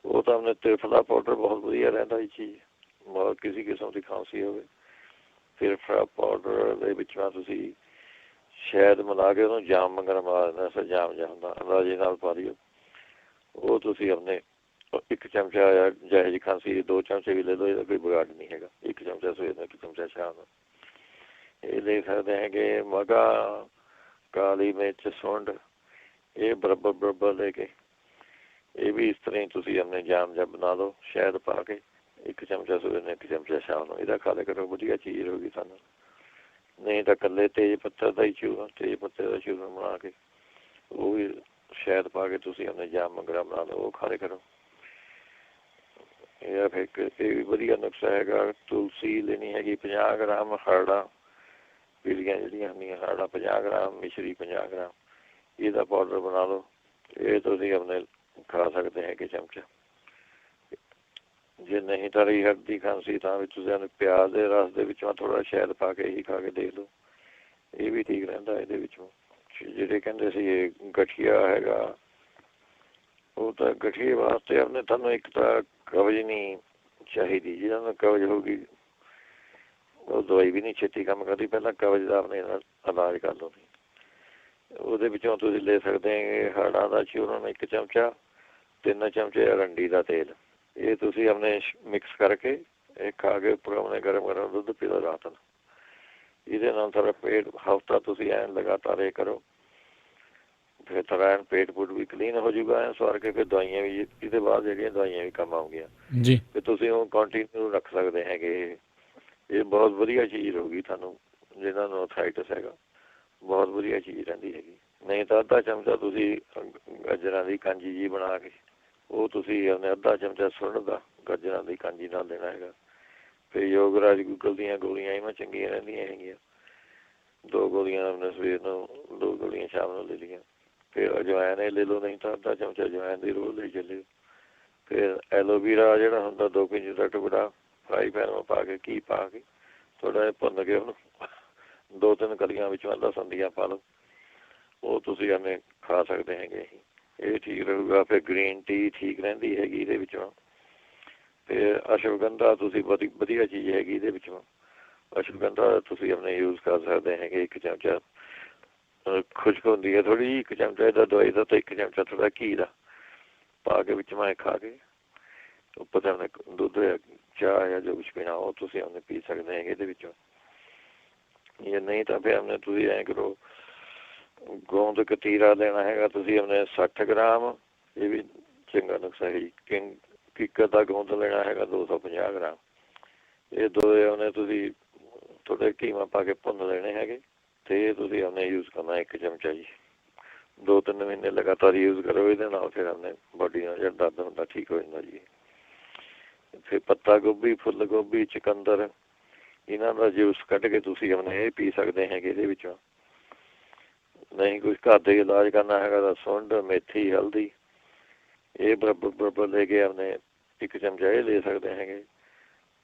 ਉਹ ਤਾਂ ਆਪਣੇ ਤਿਰਫਲਾ ਪਾਊਡਰ ਬਹੁਤ ਵਧੀਆ ਰਹਿੰਦਾ ਇਹ ਚੀਜ਼। ਬਹੁਤ ਕਿਸੇ ਕਿਸਮ ਦੀ ਖਾਂਸੀ ਹੋਵੇ, ਤਿਰਫਲਾ ਪਾਊਡਰ ਦੇ ਵਿੱਚ ਤੁਸੀਂ ਸ਼ਹਿਦ ਮਿਲਾ ਕੇ ਉਹਨੂੰ ਜਾਮ ਮੰਗਣਾ ਮਿਲਾ ਦਿੰਦਾ। ਜਾਮ ਜਿਹਾ ਹੁੰਦਾ, ਅੰਦਾਜ਼ੇ ਨਾਲ ਪਾ ਦਿਓ। ਉਹ ਤੁਸੀਂ ਆਪਣੇ 1 ਚਮਚਾ ਜਾਂ ਜਿਹੋ ਜਿਹੀ ਖਾਂਸੀ 2 ਚਮਚੇ ਵੀ ਲੈ ਲਓ, ਇਹਦਾ ਕੋਈ ਵਿਗਾੜ ਨਹੀਂ ਹੈਗਾ। 1 ਚਮਚਾ ਸਵੇਰ ਨੂੰ, 1 ਚਮਚਾ ਸ਼ਾਮ ਨੂੰ। ਇਹ ਲੈ ਸਕਦੇ ਹੈਗੇ। ਮਗਾ, ਕਾਲੀ ਮਿਰਚ, ਸੁੰਡ, ਇਹ ਬਰਾਬਰ ਲੈ ਕੇ ਇਹ ਵੀ ਇਸ ਤਰ੍ਹਾਂ ਹੀ ਤੁਸੀਂ ਆਪਣੇ ਜਾਮ ਜਿਹਾ ਬਣਾ ਲਓ, ਸ਼ਹਿਦ ਪਾ ਕੇ। 1 ਚਮਚਾ ਸਵੇਰ ਨੂੰ, 1 ਚਮਚਾ ਸ਼ਾਮ ਨੂੰ। ਇਹਦਾ ਖਾ ਲਿਆ ਕਰੋ, ਵਧੀਆ ਚੀਜ਼ ਰਹੂਗੀ ਤੁਹਾਨੂੰ। ਨਹੀਂ ਤਾਂ ਇਕੱਲੇ ਤੇਜ਼ ਪੱਤੇ ਦਾ ਚੂਰਨ ਬਣਾ ਕੇ ਉਹ ਵੀ ਸ਼ਹਿਦ ਪਾ ਕੇ ਤੁਸੀਂ ਆਪਣੇ ਜਾਮ ਮੰਗਰਾ ਬਣਾ ਲਓ, ਉਹ ਖਾ ਲਿਆ ਕਰੋ। ਇਹ ਫਿਰ ਇਹ ਵੀ ਵਧੀਆ ਨੁਸਖਾ ਹੈਗਾ। ਤੁਲਸੀ ਲੈਣੀ ਹੈਗੀ 50 ਗ੍ਰਾਮ, ਹਰੜਾਂ ਪੀਲੀਆਂ ਜਿਹੜੀਆਂ ਹੁੰਦੀਆਂ ਹਰੜਾਂ 50 ਗ੍ਰਾਮ, ਮਿਸ਼ਰੀ 50 ਗ੍ਰਾਮ, ਇਹਦਾ ਪਾਊਡਰ ਬਣਾ ਲਓ। ਇਹ ਤੁਸੀਂ ਆਪਣੇ ਖਾ ਸਕਦੇ ਹੈਗੇ ਚਮਚਾ। ਜੇ ਨਹੀਂ ਤਾਂ ਰਹੀ ਹੱਡੀ ਖਾਂਸੀ ਤਾਂ ਵੀ ਤੁਸੀਂ ਪਿਆਜ਼ ਦੇ ਰਸ ਦੇ ਵਿੱਚੋਂ ਥੋੜ੍ਹਾ ਸ਼ਹਿਦ ਪਾ ਕੇ ਹੀ ਖਾ ਕੇ ਦੇਖ ਲਓ, ਇਹ ਵੀ ਠੀਕ ਰਹਿੰਦਾ। ਇਹਦੇ ਵਿੱਚੋਂ ਜਿਹੜੇ ਕਹਿੰਦੇ ਸੀ ਇਹ ਗਠੀਆ ਹੈਗਾ, ਉਹ ਤਾਂ ਗਠੀਏ ਵਾਸਤੇ ਆਪਣੇ ਤੁਹਾਨੂੰ ਇੱਕ ਤਾਂ ਕਬਜ਼ ਨਹੀਂ ਚਾਹੀਦੀ। ਜਿਹਨਾਂ ਨੂੰ ਕਬਜ਼ ਹੋਊਗੀ ਉਹ ਦਵਾਈ ਵੀ ਨਹੀਂ ਛੇਤੀ ਕੰਮ ਕਰਦੀ। ਪਹਿਲਾਂ ਕਬਜ਼ ਦਾ ਆਪਣੇ ਇਲਾਜ ਕਰ ਲਓ। ਉਹਦੇ ਵਿੱਚੋਂ ਤੁਸੀਂ ਲੈ ਸਕਦੇ ਹੈਗੇ ਹਰੜਾਂ ਦਾ ਚੂਰਨ 1 ਚਮਚਾ, 3 ਚਮਚੇ ਅਰੰਡੀ ਦਾ ਤੇਲ। ਇਹ ਤੁਸੀਂ ਆਪਣੇ ਮਿਕਸ ਕਰਕੇ ਇਹ ਖਾ ਕੇ ਉੱਪਰ ਆਪਣੇ ਗਰਮ ਦੁੱਧ ਪੀ ਲਓ ਰਾਤ ਨੂੰ। ਇਹਦੇ ਨਾਲ ਸਾਰਾ ਪੇਟ ਹਫ਼ਤਾ ਤੁਸੀਂ ਐਨ ਲਗਾਤਾਰ ਇਹ ਕਰੋ, ਫਿਰ ਥੋੜ੍ਹਾ ਐਨ ਪੇਟ ਪੂਟ ਵੀ ਕਲੀਨ ਹੋ ਜਾਊਗਾ ਐਨ ਸਵਾਰ ਕੇ। ਫਿਰ ਦਵਾਈਆਂ ਵੀ ਇਹਦੇ ਬਾਅਦ ਜਿਹੜੀਆਂ ਦਵਾਈਆਂ ਵੀ ਕੰਮ ਆਉਂਗੀਆਂ ਜੀ। ਫਿਰ ਤੁਸੀਂ ਉਹ ਕੰਟੀਨਿਊ ਰੱਖ ਸਕਦੇ ਹੈਗੇ। ਇਹ ਬਹੁਤ ਵਧੀਆ ਚੀਜ਼ ਰਹੂਗੀ ਤੁਹਾਨੂੰ, ਜਿਹਨਾਂ ਨੂੰ ਅਥਰਾਈਟਿਸ ਹੈਗਾ। ਬਹੁਤ ਵਧੀਆ ਚੀਜ਼ ਰਹਿੰਦੀ ਹੈਗੀ। ਨਹੀਂ ਤਾਂ ਅੱਧਾ ਚਮਚਾ ਤੁਸੀਂ ਗਾਜਰਾਂ ਦੀ ਕਾਂਜੀ ਜੀ ਬਣਾ ਕੇ ਉਹ ਤੁਸੀਂ ਆਪਣੇ ਅੱਧਾ ਚਮਚਾ ਸੁੰਡ ਦਾ ਗਾਜਰਾਂ ਦੀ ਕਾਂਜੀ ਨਾਲ ਦੇਣਾ ਹੈਗਾ। ਫਿਰ ਯੋਗਰਾਜ ਗੂਗਲ ਦੀਆਂ ਗੋਲੀਆਂ ਇਹਨਾਂ ਚੰਗੀਆਂ ਰਹਿੰਦੀਆਂ ਹੈਗੀਆਂ। 2 ਗੋਲੀਆਂ ਆਪਣੇ ਸਵੇਰ ਨੂੰ, 2 ਗੋਲੀਆਂ ਸ਼ਾਮ ਨੂੰ ਲੈ ਲਈਆਂ। ਫਿਰ ਅਜਵਾਇਨ ਇਹ ਲੈ ਲਓ, ਨਹੀਂ ਤਾਂ ਅੱਧਾ ਚਮਚਾ ਅਜਵਾਇਨ ਦੀ ਰੋਜ਼ ਲਈ ਚੱਲਿਓ। ਫਿਰ ਐਲੋਵੀਰਾ ਜਿਹੜਾ ਹੁੰਦਾ 2 ਇੰਚ ਦਾ ਟੁਕੜਾ ਫਰਾਈ ਪੈਨ ਵਿੱਚ ਪਾ ਕੇ, ਘੀ ਪਾ ਕੇ ਥੋੜ੍ਹਾ ਜਿਹਾ ਭੁੰਨ ਕੇ ਉਹਨੂੰ 2-3 ਕਲੀਆਂ ਵਿੱਚੋਂ ਲਸਣ ਦੀਆਂ ਪਾ ਲਓ, ਉਹ ਤੁਸੀਂ ਐਵੇਂ ਖਾ ਸਕਦੇ ਹੈਗੇ। ਇਹ ਠੀਕ ਰਹੂਗਾ। ਫਿਰ ਗ੍ਰੀਨ ਟੀ ਠੀਕ ਰਹਿੰਦੀ ਹੈਗੀ ਇਹਦੇ ਵਿੱਚੋਂ। ਫਿਰ ਅਸ਼ਵਗੰਧਾ ਤੁਸੀਂ ਵਧੀਆ ਚੀਜ਼ ਹੈਗੀ ਇਹਦੇ ਵਿੱਚੋਂ। ਅਸ਼ਵਗੰਧਾ ਤੁਸੀਂ ਆਪਣੇ ਯੂਜ਼ ਕਰ ਸਕਦੇ ਹੈਗੇ। 1 ਚਮਚਾ ਖੁਸ਼ਕ ਹੁੰਦੀ ਹੈ ਥੋੜ੍ਹੀ ਜਿਹੀ, 1 ਚਮਚਾ ਇਹਦਾ ਦਵਾਈ ਦਾ, ਅਤੇ 1 ਚਮਚਾ ਥੋੜ੍ਹਾ ਘੀ ਦਾ ਪਾ ਕੇ ਵਿੱਚ ਮੈਂ ਖਾ ਕੇ ਉੱਪਰ ਤੇ ਆਪਣੇ ਦੁੱਧ ਜਾਂ ਚਾਹ ਜਾਂ ਜੋ ਕੁਛ ਪੀਣਾ ਉਹ ਤੁਸੀਂ ਆਪਣੇ ਪੀ ਸਕਦੇ ਹੈਗੇ ਇਹਦੇ ਵਿੱਚੋਂ। ਜੇ ਨਹੀਂ ਤਾਂ ਫਿਰ ਆਪਣੇ ਤੁਸੀਂ ਐਂ ਕਰੋ, ਗੋਂਦ ਕਤੀਰਾ ਲੈਣਾ ਹੈਗਾ ਤੁਸੀਂ ਆਪਣੇ 60 ਗ੍ਰਾਮ। ਇਹ ਵੀ ਚੰਗਾ ਨੁਸਖਾ ਹੈ ਜੀ। ਕਿੱਕਰ ਦਾ ਗੋਂਦ ਲੈਣਾ ਹੈਗਾ 250 ਗ੍ਰਾਮ। ਇਹ ਦੋਵੇਂ ਉਹਨੇ ਤੁਸੀਂ ਥੋੜ੍ਹੇ ਕੀਮਾ ਪਾ ਕੇ ਭੁੰਨ ਲੈਣੇ ਹੈਗੇ, ਅਤੇ ਇਹ ਤੁਸੀਂ ਆਪਣੇ ਯੂਜ਼ ਕਰਨਾ 1 ਚਮਚਾ ਜੀ। 2-3 ਮਹੀਨੇ ਲਗਾਤਾਰ ਯੂਜ਼ ਕਰੋ ਇਹਦੇ ਨਾਲ। ਫਿਰ ਆਪਣੇ ਬਾਡੀ ਨਾਲ ਜਿਹੜਾ ਦਰਦ ਹੁੰਦਾ ਠੀਕ ਹੋ ਜਾਂਦਾ ਜੀ। ਫਿਰ ਪੱਤਾ ਗੋਭੀ, ਫੁੱਲ ਗੋਭੀ, ਚੁਕੰਦਰ, ਇਹਨਾਂ ਦਾ ਜੂਸ ਕੱਢ ਕੇ ਤੁਸੀਂ ਆਪਣੇ ਇਹ ਪੀ ਸਕਦੇ ਹੈਗੇ ਇਹਦੇ ਵਿੱਚੋਂ। ਨਹੀਂ ਕੁਛ ਘਰ ਦੇ ਇਲਾਜ ਕਰਨਾ ਹੈਗਾ ਤਾਂ ਸੁੰਡ, ਮੇਥੀ, ਹਲਦੀ ਇਹ ਬਰਾਬਰ ਲੈ ਕੇ ਆਪਣੇ 1 ਚਮਚਾ ਇਹ ਲੈ ਸਕਦੇ ਹੈਗੇ।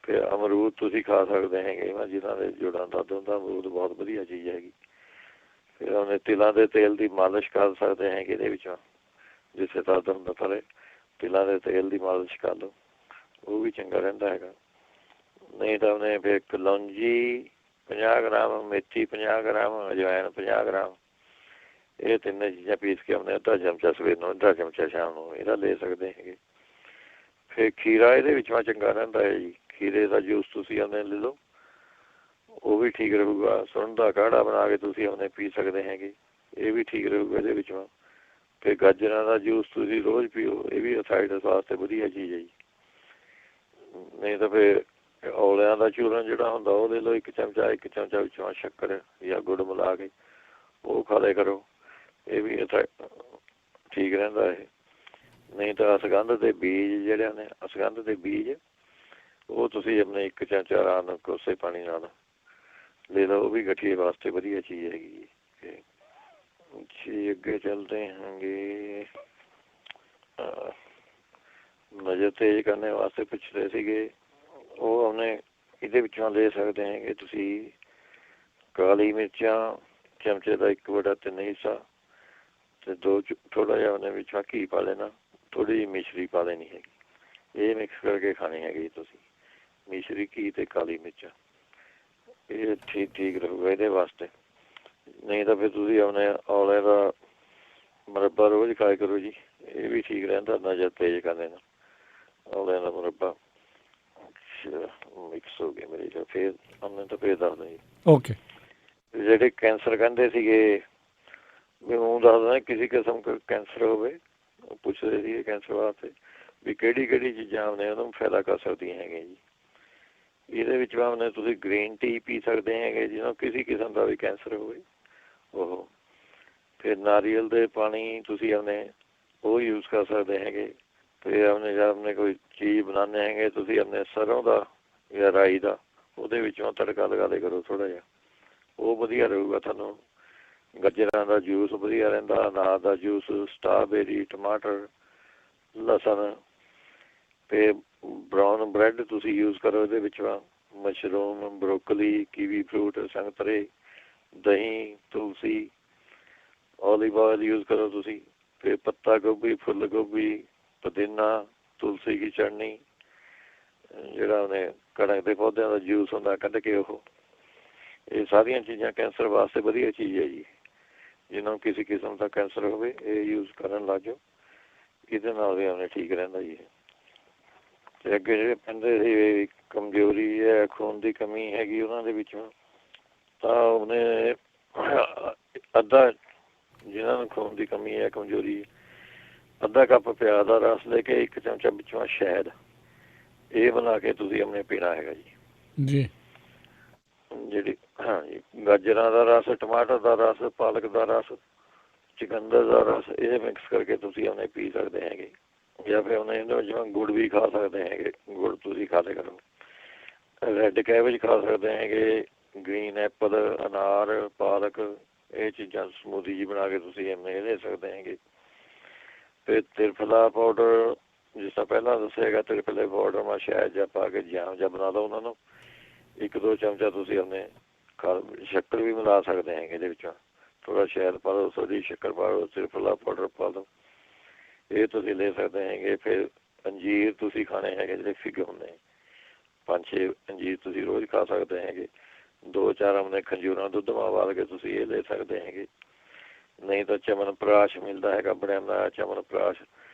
ਫਿਰ ਅਮਰੂਦ ਤੁਸੀਂ ਖਾ ਸਕਦੇ ਹੈਗੇ, ਜਿਹਨਾਂ ਦੇ ਜੋੜਾਂ ਦਰਦ ਹੁੰਦਾ, ਅਮਰੂਦ ਬਹੁਤ ਵਧੀਆ ਚੀਜ਼ ਹੈਗੀ। ਫਿਰ ਉਹਨੇ ਤਿਲਾਂ ਦੇ ਤੇਲ ਦੀ ਮਾਲਿਸ਼ ਕਰ ਸਕਦੇ ਹੈਗੇ ਇਹਦੇ ਵਿੱਚੋਂ। ਜਿੱਥੇ ਦਰਦ ਹੁੰਦਾ ਥਲੇ ਤਿਲਾਂ ਦੇ ਤੇਲ ਦੀ ਮਾਲਿਸ਼ ਕਰ ਲਓ, ਉਹ ਵੀ ਚੰਗਾ ਰਹਿੰਦਾ ਹੈਗਾ। ਨਹੀਂ ਤਾਂ ਉਹਨੇ ਫਿਰ ਕਲੌਂਜੀ 50 ਗ੍ਰਾਮ, ਮੇਥੀ 50 ਗ੍ਰਾਮ, ਅਜਵਾਇਨ 50 ਗ੍ਰਾਮ, ਇਹ 3 ਚੀਜ਼ਾਂ ਪੀਸ ਕੇ ਆਪਣੇ ਅੱਧਾ ਚਮਚਾ ਸਵੇਰ ਨੂੰ, ਅੱਧਾ ਚਮਚਾ ਸ਼ਾਮ ਨੂੰ ਇਹਦਾ ਲੈ ਸਕਦੇ ਹੈਗੇ। ਫਿਰ ਖੀਰਾ ਇਹਦੇ ਵਿੱਚੋਂ ਚੰਗਾ ਰਹਿੰਦਾ ਹੈ ਜੀ। ਖੀਰੇ ਦਾ ਜੂਸ ਤੁਸੀਂ ਆਪਣੇ ਲੈ ਲਓ, ਉਹ ਵੀ ਠੀਕ ਰਹੂਗਾ। ਸੁੰਡ ਦਾ ਕਾੜਾ ਬਣਾ ਕੇ ਤੁਸੀਂ ਆਪਣੇ ਪੀ ਸਕਦੇ ਹੈਗੇ, ਇਹ ਵੀ ਠੀਕ ਰਹੂਗਾ ਇਹਦੇ ਵਿੱਚੋਂ। ਫਿਰ ਗਾਜਰਾਂ ਦਾ ਜੂਸ ਤੁਸੀਂ ਰੋਜ਼ ਪੀਓ, ਇਹ ਵੀ ਅਥਰਾਈਟਿਸ ਵਾਸਤੇ ਵਧੀਆ ਚੀਜ਼ ਹੈ ਜੀ। ਨਹੀਂ ਤਾਂ ਫਿਰ ਔਲਿਆਂ ਦਾ ਚੂਰਨ ਜਿਹੜਾ ਹੁੰਦਾ ਉਹ ਲੈ ਲਓ 1 ਚਮਚਾ। 1 ਚਮਚਾ ਵਿੱਚੋਂ ਸ਼ੱਕਰ ਜਾਂ ਗੁੜ ਮਿਲਾ ਕੇ ਉਹ ਖਾ ਲਿਆ ਕਰੋ, ਇਹ ਵੀ ਠੀਕ ਰਹਿੰਦਾ ਇਹ। ਨਹੀਂ ਤਾਂ ਅਸਗੰਧ ਦੇ ਬੀਜ ਜਿਹੜੇ ਨੇ, ਅਸਗੰਧ ਦੇ ਬੀਜ ਉਹ ਤੁਸੀਂ ਆਪਣੇ 1 ਚਮਚਾ ਆਰਾਮ ਨਾਲ ਕੋਸੇ ਪਾਣੀ ਨਾਲ ਲੈ ਲਓ, ਉਹ ਵੀ ਗਠੀਏ ਵਾਸਤੇ ਵਧੀਆ ਚੀਜ਼ ਹੈਗੀ ਜੀ। ਅੱਗੇ ਚੱਲਦੇ ਹਾਂਗੇ। ਨਜ਼ਰ ਤੇਜ਼ ਕਰਨੇ ਵਾਸਤੇ ਪੁੱਛ ਰਹੇ ਸੀਗੇ, ਉਹ ਉਹਨੇ ਇਹਦੇ ਵਿੱਚੋਂ ਲੈ ਸਕਦੇ ਹੈਗੇ ਤੁਸੀਂ ਕਾਲੀ ਮਿਰਚਾਂ ਚਮਚੇ ਦਾ 1/3 ਹਿੱਸਾ, ਅਤੇ ਥੋੜ੍ਹਾ ਜਿਹਾ ਉਹਨੇ ਵਿੱਚੋਂ ਘੀ ਪਾ ਲੈਣਾ, ਥੋੜ੍ਹੀ ਜਿਹੀ ਮਿਸ਼ਰੀ ਪਾ ਲੈਣੀ ਹੈਗੀ। ਇਹ ਮਿਕਸ ਕਰਕੇ ਖਾਣੀ ਹੈਗੀ ਤੁਸੀਂ, ਮਿਸ਼ਰੀ, ਘੀ ਅਤੇ ਕਾਲੀ ਮਿਰਚਾਂ। ਇਹ ਠੀਕ ਰਹੂਗਾ ਇਹਦੇ ਵਾਸਤੇ। ਨਹੀਂ ਤਾਂ ਫਿਰ ਤੁਸੀਂ ਆਪਣੇ ਔਲੇ ਦਾ ਮੁਰੱਬਾ ਰੋਜ਼ ਖਾਇਆ ਕਰੋ ਜੀ, ਇਹ ਵੀ ਠੀਕ ਰਹਿੰਦਾ ਨਜ਼ਰ ਤੇਜ਼ ਕਰਨੇ ਨਾਲ। ਔਲਿਆਂ ਦਾ ਮੁਰੱਬਾ ਮਿਕਸ ਹੋ ਗਿਆ ਮੇਰੇ ਕੋਲ। ਫਿਰ ਉਹਨੇ ਤਾਂ ਫਿਰ ਦੱਸਦਾ ਜੀ। ਓਕੇ। ਜਿਹੜੇ ਕੈਂਸਰ ਕਹਿੰਦੇ ਸੀਗੇ, ਵੀ ਉਹ ਦੱਸਦਾ ਕਿਸੇ ਕਿਸਮ ਦਾ ਕੈਂਸਰ ਹੋਵੇ, ਉਹ ਪੁੱਛਦੇ ਸੀਗੇ ਕੈਂਸਰ ਵਾਸਤੇ ਵੀ ਕਿਹੜੀ ਚੀਜ਼ਾਂ ਆਪਣੇ ਉਹਨੂੰ ਫਾਇਦਾ ਕਰ ਸਕਦੀਆਂ ਹੈਗੀਆਂ ਜੀ। ਇਹਦੇ ਵਿੱਚ ਆਪਣੇ ਤੁਸੀਂ ਗ੍ਰੀਨ ਟੀ ਪੀ ਸਕਦੇ ਹੈਗੇ ਜਿਹਨੂੰ ਕਿਸੇ ਕਿਸਮ ਦਾ ਵੀ ਕੈਂਸਰ ਹੋਵੇ ਉਹ। ਫਿਰ ਨਾਰੀਅਲ ਦੇ ਪਾਣੀ ਤੁਸੀਂ ਆਪਣੇ ਉਹ ਯੂਜ਼ ਕਰ ਸਕਦੇ ਹੈਗੇ। ਫਿਰ ਆਪਣੇ ਜਦ ਆਪਣੇ ਕੋਈ ਚੀਜ਼ ਬਣਾਉਂਦੇ ਹੈਗੇ ਤੁਸੀਂ ਆਪਣੇ ਸਰੋਂ ਦਾ ਜਾਂ ਰਾਈ ਦਾ, ਉਹਦੇ ਵਿੱਚੋਂ ਤੜਕਾ ਲਗਾ ਦੇ ਕਰੋ ਥੋੜ੍ਹਾ ਜਿਹਾ, ਉਹ ਵਧੀਆ ਰਹੂਗਾ ਤੁਹਾਨੂੰ। ਗਾਜਰਾਂ ਦਾ ਜੂਸ ਵਧੀਆ ਰਹਿੰਦਾ, ਅਨਾਰ ਦਾ ਜੂਸ, ਸਟ੍ਰਾਬੇਰੀ, ਟਮਾਟਰ, ਲਸਣ। ਅਤੇ ਬਰਾਊਨ ਬਰੈਡ ਤੁਸੀਂ ਯੂਜ਼ ਕਰੋ ਇਹਦੇ ਵਿੱਚੋਂ, ਮਸ਼ਰੂਮ, ਬਰੋਕਲੀ, ਕੀਵੀ ਫਰੂਟ, ਸੰਗਤਰੇ, ਦਹੀਂ, ਤੁਲਸੀ, ਓਲਿਵ ਆਇਲ ਯੂਜ਼ ਕਰੋ ਤੁਸੀਂ। ਫਿਰ ਪੱਤਾ ਗੋਭੀ, ਫੁੱਲ ਗੋਭੀ, ਪੁਦੀਨਾ, ਤੁਲਸੀ ਦੀ ਚਟਨੀ, ਜਿਹੜਾ ਉਹਨੇ ਕਣਕ ਦੇ ਪੌਦਿਆਂ ਦਾ ਜੂਸ ਹੁੰਦਾ ਕੱਢ ਕੇ, ਉਹ ਇਹ ਸਾਰੀਆਂ ਚੀਜ਼ਾਂ ਕੈਂਸਰ ਵਾਸਤੇ ਵਧੀਆ ਚੀਜ਼ ਹੈ ਜੀ। ਜਿਹਨੂੰ ਕਿਸੇ ਕਿਸਮ ਦਾ ਕੈਂਸਰ ਹੋਵੇ ਇਹ ਯੂਜ਼ ਕਰਨ ਲੱਗ ਜਾਓ, ਇਹਦੇ ਨਾਲ ਵੀ ਉਹਨੇ ਠੀਕ ਰਹਿੰਦਾ ਜੀ। ਅਤੇ ਅੱਗੇ ਜਿਹੜੇ ਕਹਿੰਦੇ ਸੀ ਕਮਜ਼ੋਰੀ ਹੈ, ਖੂਨ ਦੀ ਕਮੀ ਹੈਗੀ ਉਹਨਾਂ ਦੇ ਵਿੱਚੋਂ, ਤਾਂ ਉਹਨੇ ਅੱਧਾ, ਜਿਹਨਾਂ ਨੂੰ ਖੂਨ ਦੀ ਕਮੀ ਹੈ, ਕਮਜ਼ੋਰੀ, ਅੱਧਾ ਕੱਪ ਪਿਆਜ਼ ਦਾ ਰਸ ਲੈ ਕੇ 1 ਚਮਚਾ ਵਿੱਚੋਂ ਸ਼ਹਿਦ, ਇਹ ਬਣਾ ਕੇ ਤੁਸੀਂ ਆਪਣੇ ਪੀਣਾ ਹੈਗਾ ਜੀ। ਜਿਹੜੀ ਹਾਂਜੀ ਗਾਜਰਾਂ ਦਾ ਰਸ, ਟਮਾਟਰ ਦਾ ਰਸ, ਪਾਲਕ ਦਾ ਰਸ, ਚੁਕੰਦਰ ਦਾ ਰਸ, ਇਹ ਮਿਕਸ ਕਰਕੇ ਤੁਸੀਂ ਉਹਨੇ ਪੀ ਸਕਦੇ ਹੈਗੇ। ਜਾਂ ਫਿਰ ਉਹਨੇ ਇਹਦੇ ਵਿੱਚ ਗੁੜ ਵੀ ਖਾ ਸਕਦੇ ਹੈਗੇ, ਗੁੜ ਤੁਸੀਂ ਖਾ ਲਿਆ ਕਰੋ। ਰੈੱਡ ਕੈਬੇਜ ਖਾ ਸਕਦੇ ਹੈਗੇ, ਗ੍ਰੀਨ ਐਪਲ, ਅਨਾਰ, ਪਾਲਕ, ਇਹ ਚੀਜ਼ਾਂ ਸਮੂਦੀ ਜਿਹੀ ਬਣਾ ਕੇ ਤੁਸੀਂ ਇਹ ਲੈ ਸਕਦੇ ਹੈਗੇ। ਫਿਰ ਤਿਰਫਲਾ ਪਾਊਡਰ, ਜਿਸ ਤਰ੍ਹਾਂ ਪਹਿਲਾਂ ਦੱਸਿਆ ਹੈਗਾ, ਤਿਰਫਲੇ ਪਾਊਡਰ ਮੈਂ ਸ਼ਹਿਦ ਜਿਹਾ ਪਾ ਕੇ ਜਾਮ ਜਿਹਾ ਬਣਾ ਲਓ ਉਹਨਾਂ ਨੂੰ, 1-2 ਚਮਚਾ ਤੁਸੀਂ ਆਪਣੇ ਸ਼ੱਕਰ ਵੀ ਮਿਲਾ ਸਕਦੇ ਹੈਗੇ ਇਹਦੇ ਵਿੱਚੋਂ, ਥੋੜ੍ਹਾ ਸ਼ਹਿਦ ਪਾ ਲਓ, ਥੋੜ੍ਹੀ ਸ਼ੱਕਰ ਪਾ ਲਓ, ਤਿਰਫਲਾ ਪਾਊਡਰ ਪਾ ਲਓ, ਇਹ ਤੁਸੀਂ ਲੈ ਸਕਦੇ ਹੈਗੇ। ਫਿਰ ਅੰਜੀਰ ਤੁਸੀਂ ਖਾਣੇ ਹੈਗੇ ਜਿਹੜੇ ਫਿੱਗੇ ਹੁੰਦੇ, 5-6 ਅੰਜੀਰ ਤੁਸੀਂ ਰੋਜ਼ ਖਾ ਸਕਦੇ ਹੈਗੇ। 2-4 ਆਪਣੇ ਖੰਜੂਰਾਂ ਦੁੱਧ ਮਾ ਉਬਾਲ ਕੇ ਤੁਸੀਂ ਇਹ ਲੈ ਸਕਦੇ ਹੈਗੇ। ਨਹੀਂ ਤਾਂ ਚਮਨ ਪ੍ਰਾਸ਼ ਮਿਲਦਾ ਹੈਗਾ ਬਣਿਆ ਬਣਾਇਆ ਚਮਨ ਪ੍ਰਾਸ਼,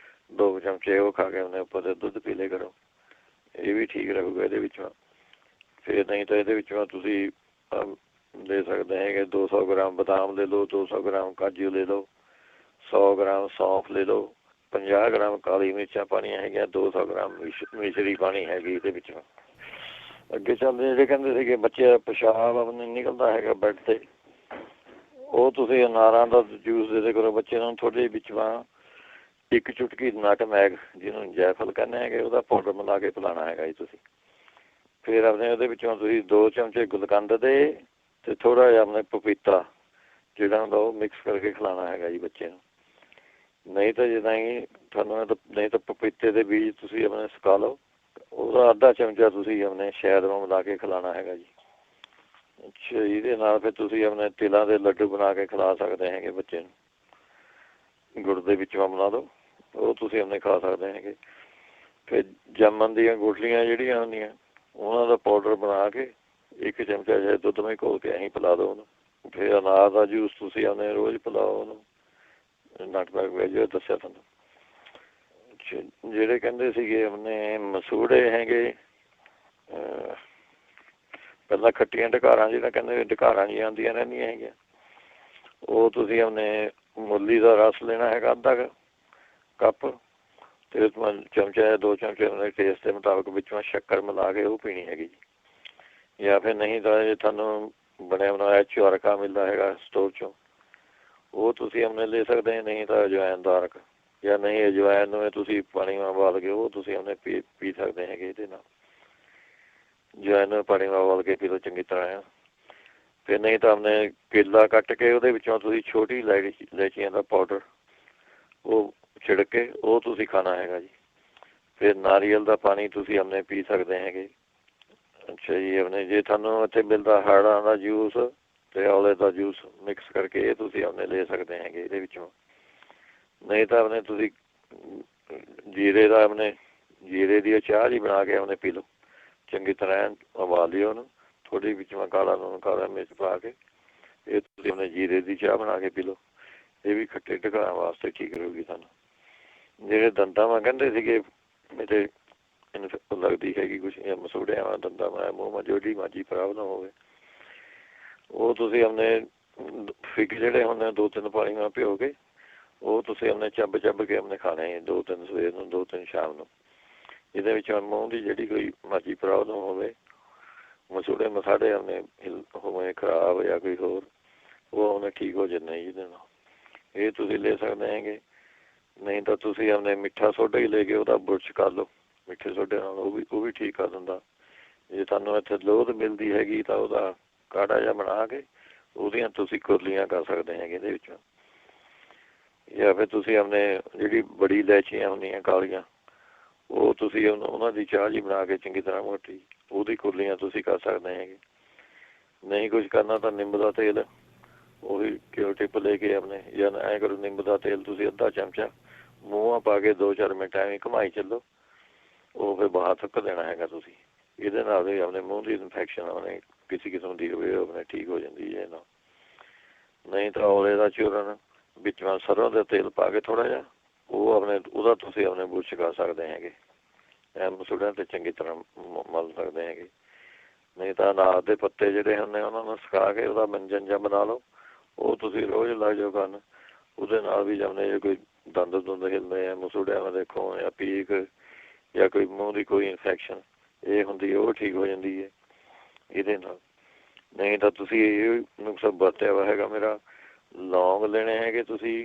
2 ਚਮਚੇ ਉਹ ਖਾ ਕੇ ਉਹਨੇ ਉੱਪਰ ਦੁੱਧ ਪੀ ਲਿਆ ਕਰੋ, ਇਹ ਵੀ ਠੀਕ ਰਹੂਗਾ ਇਹਦੇ ਵਿੱਚੋਂ। ਫਿਰ ਨਹੀਂ ਤਾਂ ਇਹਦੇ ਵਿੱਚੋਂ ਤੁਸੀਂ ਲੈ ਸਕਦੇ ਹੈਗੇ 200 ਗ੍ਰਾਮ ਬਦਾਮ ਲੈ ਲਓ, 200 ਗ੍ਰਾਮ ਕਾਜੂ ਲੈ ਲਓ, 100 ਗ੍ਰਾਮ ਸੌਂਫ ਲੈ ਲਓ, 50 ਗ੍ਰਾਮ ਕਾਲੀ ਮਿਰਚਾਂ ਪਾਉਣੀਆਂ ਹੈਗੀਆਂ, 200 ਗ੍ਰਾਮ ਮਿਸ਼ਰੀ ਪਾਣੀ ਹੈਗੀ ਇਹਦੇ ਵਿੱਚੋਂ। ਅੱਗੇ ਚੱਲਦੇ ਜਿਹੜੇ ਕਹਿੰਦੇ ਸੀਗੇ ਬੱਚੇ ਦਾ ਪਿਸ਼ਾਬ ਆਪਣੇ ਨਿਕਲਦਾ ਹੈਗਾ ਬੈੱਡ 'ਤੇ, ਉਹ ਤੁਸੀਂ ਅਨਾਰਾਂ ਦਾ ਜੂਸ ਦੇ ਦਿਆ ਕਰੋ ਬੱਚੇ ਨੂੰ। ਥੋੜ੍ਹੇ ਵਿੱਚੋਂ 1 ਚੁਟਕੀ ਨਟਮੈਗ, ਜਿਹਨੂੰ ਜੈਫਲ ਕਹਿੰਦੇ ਹੈਗੇ, ਉਹਦਾ ਪਾਊਡਰ ਮਿਲਾ ਕੇ ਪਿਲਾਉਣਾ ਹੈਗਾ ਜੀ ਤੁਸੀਂ। ਫਿਰ ਆਪਣੇ ਉਹਦੇ ਵਿੱਚੋਂ ਤੁਸੀਂ 2 ਚਮਚੇ ਗੁਲਕੰਦ ਦੇ ਅਤੇ ਥੋੜ੍ਹਾ ਜਿਹਾ ਆਪਣੇ ਪਪੀਤਾ ਜਿਹੜਾ ਹੁੰਦਾ ਉਹ ਮਿਕਸ ਕਰਕੇ ਖਿਲਾਉਣਾ ਹੈਗਾ ਜੀ ਬੱਚੇ ਨੂੰ। ਨਹੀਂ ਤਾਂ ਜਿੱਦਾਂ ਹੀ ਤੁਹਾਨੂੰ ਨਹੀਂ ਤਾਂ ਪਪੀਤੇ ਦੇ ਬੀਜ ਤੁਸੀਂ ਆਪਣੇ ਸੁਕਾ ਲਓ, ਉਹਦਾ ਅੱਧਾ ਚਮਚਾ ਤੁਸੀਂ ਆਪਣੇ ਸ਼ਹਿਦ ਨੂੰ ਮਿਲਾ ਕੇ ਖਿਲਾਉਣਾ ਹੈਗਾ ਜੀ। ਅੱਛਾ, ਇਹਦੇ ਨਾਲ ਫਿਰ ਤੁਸੀਂ ਆਪਣੇ ਤਿਲਾਂ ਦੇ ਲੱਡੂ ਬਣਾ ਕੇ ਖਿਲਾ ਸਕਦੇ ਹੈਗੇ ਬੱਚੇ ਨੂੰ, ਗੁੜ ਦੇ ਵਿੱਚੋਂ ਬਣਾ ਦਿਓ, ਉਹ ਤੁਸੀਂ ਆਪਣੇ ਖਾ ਸਕਦੇ ਹੈਗੇ। ਫਿਰ ਜਾਮਨ ਦੀਆਂ ਗੁਠਲੀਆਂ ਜਿਹੜੀਆਂ ਹੁੰਦੀਆਂ ਉਹਨਾਂ ਦਾ ਪਾਊਡਰ ਬਣਾ ਕੇ 1 ਚਮਚਾ ਜੇ ਦੁੱਧ ਵਿੱਚ ਘੋਲ ਕੇ ਅਸੀਂ ਪਿਲਾ ਦਿਓ ਉਹਨੂੰ। ਫਿਰ ਅਨਾਰ ਦਾ ਜੂਸ ਤੁਸੀਂ ਆਪਣੇ ਰੋਜ਼ ਪਿਲਾਓ ਉਹਨੂੰ, ਨਟਮੈਗ ਵੇਜ ਦੱਸਿਆ ਤੁਹਾਨੂੰ। ਜਿਹੜੇ ਕਹਿੰਦੇ ਸੀਗੇ ਆਪਣੇ ਮਸੂੜੇ ਹੈਗੇ, ਪਹਿਲਾਂ ਖੱਟੀਆਂ ਢਕਾਰਾਂ ਜਿਹੜਾ ਕਹਿੰਦੇ ਢਕਾਰਾਂ ਜਿਹੀਆਂ ਆਉਂਦੀਆਂ ਰਹਿੰਦੀਆਂ ਹੈਗੀਆਂ, ਉਹ ਤੁਸੀਂ ਆਪਣੇ ਮੂਲੀ ਦਾ ਰਸ ਲੈਣਾ ਹੈਗਾ ਅੱਧਾ ਕੱਪ, ਅਤੇ ਚਮਚਾ ਜਾਂ 2 ਚਮਚੇ ਆਪਣੇ ਟੇਸਟ ਦੇ ਮੁਤਾਬਕ ਵਿੱਚੋਂ ਸ਼ੱਕਰ ਮਿਲਾ ਕੇ ਉਹ ਪੀਣੀ ਹੈਗੀ ਜੀ। ਜਾਂ ਫਿਰ ਨਹੀਂ ਤਾਂ ਜੇ ਤੁਹਾਨੂੰ ਬਣਿਆ ਬਣਾਇਆ ਚੁਰਕਾ ਮਿਲਦਾ ਹੈਗਾ ਸਟੋਰ 'ਚੋਂ, ਉਹ ਤੁਸੀਂ ਆਪਣੇ ਲੈ ਸਕਦੇ, ਨਹੀਂ ਤਾਂ ਅਜਵਾਇਣ ਦਾ ਅਰਕ ਜਾਂ ਨਹੀਂ ਅਜਵਾਇਨ ਨੂੰ ਤੁਸੀਂ ਪਾਣੀ ਉਬਾਲ ਕੇ ਉਹ ਤੁਸੀਂ ਆਪਣੇ ਪੀ ਸਕਦੇ ਹੈਗੇ। ਇਹਦੇ ਨਾਲ ਅਜਵਾਇਨ ਨੂੰ ਪਾਣੀ ਉਬਾਲ ਕੇ ਪੀ ਲਓ ਚੰਗੀ ਤਰ੍ਹਾਂ। ਫਿਰ ਨਹੀਂ ਤਾਂ ਆਪਣੇ ਕੇਲਾ ਕੱਟ ਕੇ ਉਹਦੇ ਵਿੱਚੋਂ ਤੁਸੀਂ ਛੋਟੀ ਇਲਾਇਚੀਆਂ ਦਾ ਪਾਊਡਰ ਉਹ ਛਿੜਕ ਕੇ ਉਹ ਤੁਸੀਂ ਖਾਣਾ ਹੈਗਾ ਜੀ। ਫਿਰ ਨਾਰੀਅਲ ਦਾ ਪਾਣੀ ਤੁਸੀਂ ਆਪਣੇ ਪੀ ਸਕਦੇ ਹੈਗੇ। ਅੱਛਾ ਜੀ। ਆਪਣੇ ਜੇ ਤੁਹਾਨੂੰ ਇੱਥੇ ਮਿਲਦਾ ਹਾੜਾਂ ਦਾ ਜੂਸ ਅਤੇ ਔਲੇ ਦਾ ਜੂਸ ਮਿਕਸ ਕਰਕੇ ਇਹ ਤੁਸੀਂ ਆਪਣੇ ਲੈ ਸਕਦੇ ਹੈਗੇ ਇਹਦੇ ਵਿੱਚੋਂ। ਨਹੀਂ ਤਾਂ ਆਪਣੇ ਤੁਸੀਂ ਜੀਰੇ ਦਾ ਆਪਣੇ ਜੀਰੇ ਦੀ ਚਾਹ ਜੀ ਬਣਾ ਕੇ ਆਪਣੇ ਪੀ ਲਓ ਚੰਗੀ ਤਰ੍ਹਾਂ। ਉਬਾਲ ਲਿਓ ਉਹਨੂੰ ਥੋੜ੍ਹੀ ਵਿੱਚ ਕਾਲਾ ਲੂਣ ਕਾਲਾ ਮਿਰਚ ਪਾ ਕੇ ਇਹ ਤੁਸੀਂ ਆਪਣੇ ਜੀਰੇ ਦੀ ਚਾਹ ਬਣਾ ਕੇ ਪੀ ਲਓ। ਇਹ ਵੀ ਖੱਟੇ ਢਕਾਉਣ ਵਾਸਤੇ ਠੀਕ ਰਹੂਗੀ ਤੁਹਾਨੂੰ। ਜਿਹੜੇ ਦੰਦਾਂ ਮੈਂ ਕਹਿੰਦੇ ਸੀਗੇ ਮੇਰੇ ਲੱਗਦੀ ਹੈਗੀ ਕੁਛ ਮਸੂੜਿਆਂ ਵਾਲਾ ਦੰਦਾਂ ਮੈਂ ਮੂੰਹ ਮਾ ਜਿਹੜੀ ਮਰਜ਼ੀ ਪ੍ਰੋਬਲਮ ਹੋਵੇ ਉਹ ਤੁਸੀਂ ਆਪਣੇ ਫਿੱਗ ਜਿਹੜੇ ਹੁੰਦੇ 2-3 ਪਾਣੀ ਨਾਲ ਭਿਓ ਕੇ ਉਹ ਤੁਸੀਂ ਆਪਣੇ ਚੱਬ ਕੇ ਆਪਣੇ ਖਾਣੇ 2-3 ਸਵੇਰ ਨੂੰ 2-3 ਸ਼ਾਮ ਨੂੰ। ਇਹਦੇ ਵਿੱਚ ਮੂੰਹ ਦੀ ਜਿਹੜੀ ਕੋਈ ਮਰਜ਼ੀ ਪ੍ਰੋਬਲਮ ਹੋਵੇ ਮਸੂੜੇ ਮਸਾੜੇ ਆਪਣੇ ਹੋਵੇ ਖਰਾਬ ਜਾਂ ਕੋਈ ਹੋਰ ਉਹ ਉਹਨੇ ਠੀਕ ਹੋ ਜਾਂਦੇ ਜਿਹਦੇ ਨਾਲ। ਇਹ ਤੁਸੀਂ ਲੈ ਸਕਦੇ ਹੈਗੇ। ਨਹੀਂ ਤਾਂ ਤੁਸੀਂ ਆਪਣੇ ਮਿੱਠਾ ਸੋਡਾ ਹੀ ਲੈ ਕੇ ਉਹਦਾ ਬੁਰਸ਼ ਕਰ ਲਓ ਮਿੱਠੇ ਸੋਡੇ ਨਾਲ ਉਹ ਵੀ ਠੀਕ ਕਰ ਦਿੰਦਾ। ਜੇ ਤੁਹਾਨੂੰ ਇੱਥੇ ਲੋਧ ਮਿਲਦੀ ਹੈਗੀ ਤਾਂ ਉਹਦਾ ਕਾੜਾ ਜਿਹਾ ਬਣਾ ਕੇ ਉਹਦੀਆਂ ਤੁਸੀਂ ਕੁਰਲੀਆਂ ਕਰ ਸਕਦੇ ਹੈਗੇ ਇਹਦੇ ਵਿੱਚੋਂ। ਜਾਂ ਫਿਰ ਤੁਸੀਂ ਆਪਣੇ ਜਿਹੜੀ ਬੜੀ ਇਲਾਇਚੀਆਂ ਹੁੰਦੀਆਂ ਕਾਲੀਆਂ ਉਹ ਤੁਸੀਂ ਉਹਨਾਂ ਦੀ ਚਾਹ ਜੀ ਬਣਾ ਕੇ ਚੰਗੀ ਤਰ੍ਹਾਂ ਮੋਟੀ ਉਹਦੀ ਕੁਰਲੀਆਂ ਤੁਸੀਂ ਕਰ ਸਕਦੇ ਹੈਗੇ। ਨਹੀਂ ਕੁਛ ਕਰਨਾ ਤਾਂ ਨਿੰਬ ਦਾ ਤੇਲ ਉਹੀ ਘਿਓ ਟਿੱਪ ਲੈ ਕੇ ਆਪਣੇ ਜਾਂ ਐਂ ਕਰੋ ਨਿੰਬ ਦਾ ਤੇਲ ਤੁਸੀਂ ਅੱਧਾ ਚਮਚਾ ਮੂੰਹਾਂ ਪਾ ਕੇ 2-4 ਮਿੰਟ ਐਵੇਂ ਘੁਮਾਈ ਚੱਲੋ ਉਹ ਫਿਰ ਬਾਹਰ ਥੁੱਕ ਦੇਣਾ ਹੈਗਾ ਤੁਸੀਂ। ਇਹਦੇ ਨਾਲ ਵੀ ਆਪਣੇ ਮੂੰਹ ਦੀ ਇਨਫੈਕਸ਼ਨ ਆਪਣੇ ਕਿਸੇ ਕਿਸਮ ਦੀ ਹੋਵੇ ਆਪਣੇ ਠੀਕ ਹੋ ਜਾਂਦੀ ਹੈ। ਨਾ ਨਹੀਂ ਤਾਂ ਔਲੇ ਦਾ ਚੂਰਨ ਵਿੱਚ ਸਰੋਂ ਦਾ ਤੇਲ ਪਾ ਕੇ ਥੋੜ੍ਹਾ ਜਿਹਾ ਉਹ ਆਪਣੇ ਉਹਦਾ ਤੁਸੀਂ ਆਪਣੇ ਬੁਰਸ਼ ਕਰ ਸਕਦੇ ਹੈਗੇ। ਮਸੂੜਿਆਂ 'ਤੇ ਚੰਗੀ ਤਰ੍ਹਾਂ ਮਲ ਸਕਦੇ ਹੈਗੇ। ਨਹੀਂ ਤਾਂ ਅਨਾਰ ਦੇ ਪੱਤੇ ਜਿਹੜੇ ਹੁੰਦੇ ਉਹਨਾਂ ਨੂੰ ਸੁਕਾ ਕੇ ਉਹਦਾ ਮੰਜਨ ਜਿਹਾ ਬਣਾ ਲਓ ਉਹ ਤੁਸੀਂ ਰੋਜ਼ ਲੱਗ ਜਾਓ ਕਰਨ। ਉਹਦੇ ਨਾਲ ਵੀ ਜਾਂਦੇ ਜੇ ਕੋਈ ਦੰਦ ਦੁੰਦ ਹਿੱਲਦੇ ਆ ਮਸੂੜਿਆਂ ਦੇ ਦੇਖੋ ਜਾਂ ਪੀਕ ਜਾਂ ਕੋਈ ਮੂੰਹ ਦੀ ਕੋਈ ਇਨਫੈਕਸ਼ਨ ਇਹ ਹੁੰਦੀ ਉਹ ਠੀਕ ਹੋ ਜਾਂਦੀ ਹੈ ਇਹਦੇ ਨਾਲ। ਨਹੀਂ ਤਾਂ ਤੁਸੀਂ ਇਹ ਨੁਕਸਾ ਵਰਤਿਆ ਵਾ ਹੈਗਾ ਮੇਰਾ। ਲੌਂਗ ਲੈਣੇ ਹੈਗੇ ਤੁਸੀਂ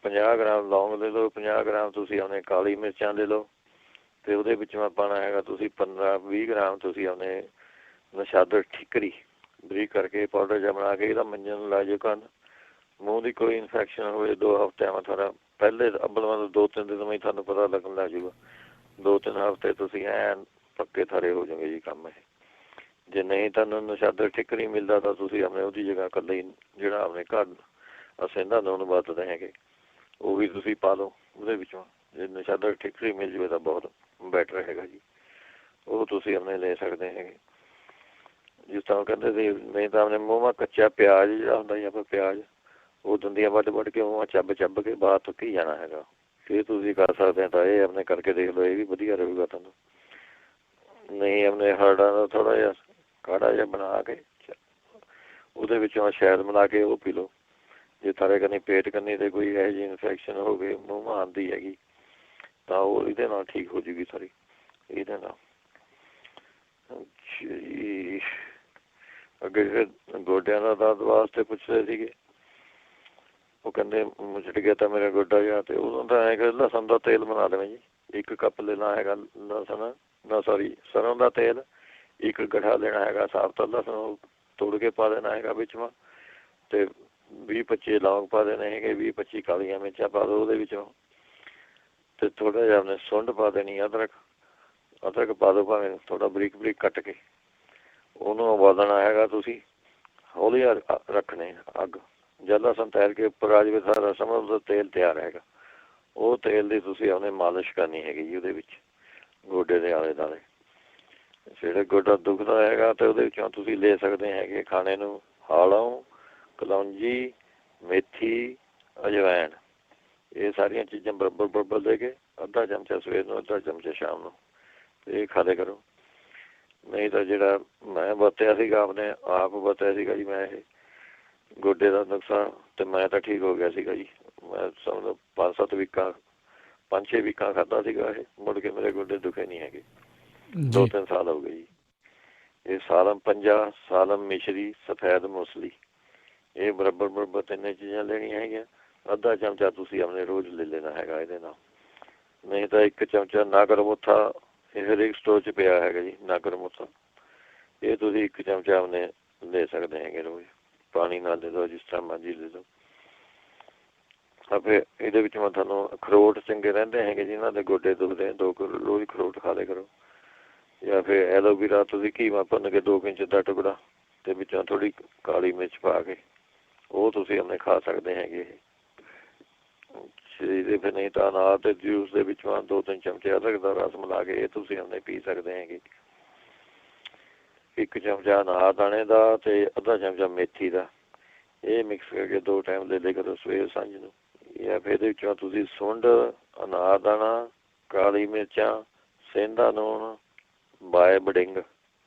50 ਗ੍ਰਾਮ ਲੌਂਗ ਲੈ ਲਓ। 50 ਗ੍ਰਾਮ ਤੁਸੀਂ ਆਪਣੇ ਕਾਲੀ ਮਿਰਚਾਂ ਲੈ ਲਓ ਅਤੇ ਉਹਦੇ ਵਿੱਚ ਮੈਂ ਪਾਉਣਾ ਹੈਗਾ ਤੁਸੀਂ 15-20 ਗ੍ਰਾਮ ਤੁਸੀਂ ਆਪਣੇ ਨਸ਼ਾਦਰ ਠਿਕਰੀ ਬਰੀਕ ਕਰਕੇ ਪਾਊਡਰ ਜਿਹਾ ਬਣਾ ਕੇ ਇਹਦਾ ਮੰਜਨ ਲਾ ਜਾਓ ਕੰਨ। ਮੂੰਹ ਦੀ ਕੋਈ ਇਨਫੈਕਸ਼ਨ ਹੋਵੇ 2 ਹਫ਼ਤਿਆਂ ਮੈਂ ਤੁਹਾਡਾ ਪਹਿਲੇ ਅੱਬਲ 2-3 ਦਿਨ ਮੈਂ ਤੁਹਾਨੂੰ ਪਤਾ ਲੱਗਣ ਲੱਗ ਜੂਗਾ। 2-3 ਹਫ਼ਤੇ ਤੁਸੀਂ ਐਨ ਪੱਕੇ ਥਰੇ ਹੋ ਜਾਓਗੇ ਜੀ ਕੰਮ ਇਹ। ਜੇ ਨਹੀਂ ਤੁਹਾਨੂੰ ਨਸ਼ਾਦਰ ਠਿਕਰੀ ਮਿਲਦਾ ਤਾਂ ਤੁਸੀਂ ਆਪਣੇ ਉਹਦੀ ਜਗ੍ਹਾ ਇਕੱਲੇ ਜਿਹੜਾ ਆਪਣੇ ਘਰ ਅਸਹਿੰਦਾ ਲੂਣ ਵਰਤਦੇ ਹੈਗੇ ਉਹ ਵੀ ਤੁਸੀਂ ਪਾ ਲਓ ਉਹਦੇ ਵਿੱਚੋਂ। ਜੇ ਨਸ਼ਾਦਰ ਠਿਕਰੀ ਮਿਲ ਜਾਵੇ ਤਾਂ ਬਹੁਤ ਬੈਟਰ ਹੈਗਾ ਜੀ। ਉਹ ਤੁਸੀਂ ਆਪਣੇ ਲੈ ਸਕਦੇ ਹੈਗੇ। ਜਿਸ ਤਰ੍ਹਾਂ ਕਹਿੰਦੇ ਸੀ ਨਹੀਂ ਤਾਂ ਆਪਣੇ ਮੂੰਹ ਮਾ ਕੱਚਾ ਪਿਆਜ਼ ਜਿਹੜਾ ਹੁੰਦਾ ਜੀ ਆਪਾਂ ਪਿਆਜ਼ ਉਹ ਦੰਦੀਆਂ ਵੱਢ ਕੇ ਮੂੰਹ ਚੱਬ ਕੇ ਬਾਹਰ ਥੁੱਕੀ ਜਾਣਾ ਹੈਗਾ। ਇਹ ਤੁਸੀਂ ਕਰ ਸਕਦੇ ਹੋ ਤਾਂ ਇਹ ਆਪਣੇ ਕਰਕੇ ਦੇਖ ਲਓ ਇਹ ਵੀ ਵਧੀਆ ਰਹੂਗਾ ਤੁਹਾਨੂੰ। ਨਹੀਂ ਆਪਣੇ ਹਾਰਟਾਂ ਦਾ ਥੋੜ੍ਹਾ ਜਿਹਾ ਕਾੜਾ ਜਿਹਾ ਬਣਾ ਕੇ ਉਹਦੇ ਵਿੱਚੋਂ ਸ਼ਹਿਦ ਮਿਲਾ ਕੇ ਉਹ ਪੀ ਲਓ। ਜੇ ਤਾਰੇ ਕੰਨੀ ਪੇਟ ਕੰਨੀ ਤੇ ਕੋਈ ਇਹੋ ਜਿਹੀ ਇਨਫੈਕਸ਼ਨ ਹੋਵੇ ਮੂੰਹ ਮਾ ਆਉਂਦੀ ਹੈਗੀ ਤਾਂ ਉਹ ਇਹਦੇ ਨਾਲ ਠੀਕ ਹੋ ਜੂਗੀ ਸਾਰੀ ਇਹਦੇ ਨਾਲ। ਅੱਛਾ ਜੀ। ਅੱਗੇ ਫਿਰ ਗੋਡਿਆਂ ਦਾ ਦਰਦ ਵਾਸਤੇ ਪੁੱਛਦੇ ਸੀਗੇ ਉਹ ਕਹਿੰਦੇ ਮੁਚੜ ਗਿਆ ਤਾਂ ਮੇਰਾ ਗੋਡਾ ਜਿਹਾ ਅਤੇ ਉਦੋਂ ਤਾਂ ਐਂ ਕਿ ਲਸਣ ਦਾ ਤੇਲ ਬਣਾ ਦੇਵੇਂ ਜੀ। 1 ਕੱਪ ਲੈਣਾ ਹੈਗਾ ਲਸਣ ਸਰੋਂ ਦਾ ਤੇਲ। 1 ਗੜ੍ਹਾ ਲੈਣਾ ਹੈਗਾ ਸਾਬਤ ਲਸਣ ਤੋੜ ਕੇ ਪਾ ਦੇਣਾ ਹੈਗਾ ਵਿੱਚ ਅਤੇ 20-25 ਲੌਂਗ ਪਾ ਦੇਣੇ ਹੈਗੇ 20-25 ਕਾਲੀਆਂ ਮਿਰਚਾਂ ਪਾ ਦਿਓ ਉਹਦੇ ਵਿੱਚੋਂ ਅਤੇ ਥੋੜ੍ਹਾ ਜਿਹਾ ਆਪਣੇ ਸੁੰਡ ਪਾ ਦੇਣੀ ਅਦਰਕ ਪਾ ਦਿਓ ਭਾਵੇਂ ਥੋੜ੍ਹਾ ਬਰੀਕ ਕੱਟ ਕੇ ਉਹਨੂੰ ਉਬਾਲਣਾ ਹੈਗਾ ਤੁਸੀਂ ਹੌਲੀ ਰੱਖਣੇ ਅੱਗ। ਜਦ ਲਸਣ ਤੈਰ ਕੇ ਉੱਪਰ ਆ ਜਾਵੇ ਸਾਰਾ ਸਮਝ ਲਓ ਤੇਲ ਤਿਆਰ ਹੈਗਾ। ਉਹ ਤੇਲ ਦੀ ਤੁਸੀਂ ਆਪਣੇ ਮਾਲਿਸ਼ ਕਰਨੀ ਹੈਗੀ ਜੀ ਉਹਦੇ ਵਿੱਚ ਗੋਡੇ ਦੇ ਆਲੇ ਦੁਆਲੇ। ਜਿਹੜੇ ਗੋਡਾ ਦੁਖਦਾ ਹੈਗਾ ਅਤੇ ਉਹਦੇ ਵਿੱਚੋਂ ਤੁਸੀਂ ਲੈ ਸਕਦੇ ਹੈਗੇ ਖਾਣੇ ਨੂੰ ਹਾਲੋਂ ਕਲੌਂਜੀ ਮੇਥੀ ਅਜਵਾਇਣ ਇਹ ਸਾਰੀਆਂ ਚੀਜ਼ਾਂ ਬਰਾਬਰ ਦੇ ਕੇ ਅੱਧਾ ਚਮਚਾ ਸਵੇਰ ਨੂੰ ਅੱਧਾ ਚਮਚਾ ਸ਼ਾਮ ਨੂੰ ਇਹ ਖਾ ਲਿਆ ਕਰੋ। ਨਹੀਂ ਤਾਂ ਜਿਹੜਾ ਮੈਂ ਵਰਤਿਆ ਸੀਗਾ ਆਪਣੇ ਆਪ ਵਰਤਿਆ ਸੀਗਾ ਜੀ ਮੈਂ ਇਹ ਗੋਡੇ ਦਾ ਨੁਕਸਾਨ ਅਤੇ ਮੈਂ ਤਾਂ ਠੀਕ ਹੋ ਗਿਆ ਸੀਗਾ ਜੀ। ਮੈਂ ਸਮਝੋ 5-7 ਵੀਕਾਂ 5-6 ਵੀਕਾਂ ਖਾਧਾ ਸੀਗਾ ਇਹ ਮੁੜ ਕੇ ਮੇਰੇ ਗੋਡੇ ਦੁਖੇ ਨਹੀਂ ਹੈਗੇ। 2-3 ਸਾਲ ਹੋ ਗਏ ਜੀ। ਇਹ ਸਾਲਮ ਪੰਜਾ ਸਾਲਮ ਮਿਸ਼ਰੀ ਸਫੈਦ ਮੂਸਲੀ ਇਹ ਬਰਾਬਰ 3 ਚੀਜ਼ਾਂ ਲੈਣੀਆਂ ਹੈਗੀਆਂ ਅੱਧਾ ਚਮਚਾ ਤੁਸੀਂ ਆਪਣੇ ਰੋਜ਼ ਲੈ ਲੈਣਾ ਹੈਗਾ ਇਹਦੇ ਨਾਲ। ਨਹੀਂ ਤਾਂ 1 ਚਮਚਾ ਨਾਗਰ ਮੋਥਾ, ਇਹ ਹਰੇਕ ਸਟੋਰ 'ਚ ਪਿਆ ਹੈਗਾ ਜੀ ਨਾਗਰ ਮੋਥਾ, ਇਹ ਤੁਸੀਂ 1 ਚਮਚਾ ਆਪਣੇ ਲੈ ਸਕਦੇ ਹੈਗੇ ਰੋਜ਼, ਪਾਣੀ ਨਾਲ ਲੈ ਲਓ, ਜਿਸ ਤਰ੍ਹਾਂ ਮਰਜ਼ੀ ਲੈ ਲਓ। ਫਿਰ ਇਹਦੇ ਵਿੱਚ ਮੈਂ ਤੁਹਾਨੂੰ ਅਖਰੋਟ ਚੰਗੇ ਰਹਿੰਦੇ ਹੈਗੇ ਜਿਨ੍ਹਾਂ ਦੇ ਗੋਡੇ ਦੁਖਦੇ, 2 ਕਿਲੋ ਰੋਜ਼ ਅਖਰੋਟ ਖਾ ਲਿਆ ਕਰੋ। ਜਾਂ ਫਿਰ ਐਲੋਵੀਰਾ ਤੁਸੀਂ ਘੀਵਾ ਭੁੰਨ ਕੇ 2 ਇੰਚ ਦਾ ਟੁਕੜਾ ਅਤੇ ਵਿੱਚੋਂ ਥੋੜ੍ਹੀ ਕਾਲੀ ਮਿਰਚ ਪਾ ਕੇ ਉਹ ਤੁਸੀਂ ਆਪਣੇ ਖਾ ਸਕਦੇ ਹੈਗੇ। ਸਰੀਰ ਦੇ ਫਿਰ ਨਹੀਂ ਤਾਂ ਅਨਾਰ ਦੇ ਜੂਸ ਦੇ ਵਿੱਚੋਂ 2-3 ਚਮਚੇ ਅਦਰਕ ਦਾ ਰਸ ਮਿਲਾ ਕੇ ਇਹ ਤੁਸੀਂ ਆਪਣੇ ਪੀ ਸਕਦੇ ਹੈਗੇ। 1 ਚਮਚਾ ਅਨਾਰ ਦਾਣੇ ਦਾ ਅਤੇ ਅੱਧਾ ਚਮਚਾ ਮੇਥੀ ਦਾ, ਇਹ ਮਿਕਸ ਕਰਕੇ 2 ਟਾਈਮ ਲੈ ਲਿਆ ਕਰੋ, ਸਵੇਰ ਸਾਂਝ ਨੂੰ। ਜਾਂ ਫਿਰ ਇਹਦੇ ਵਿੱਚੋਂ ਤੁਸੀਂ ਸੁੰਡ, ਅਨਾਰ ਦਾਣਾ, ਕਾਲੀ ਮਿਰਚਾਂ, ਸੇਂਦਾ ਲੂਣ, ਬਾਏ ਬਡਿੰਗ,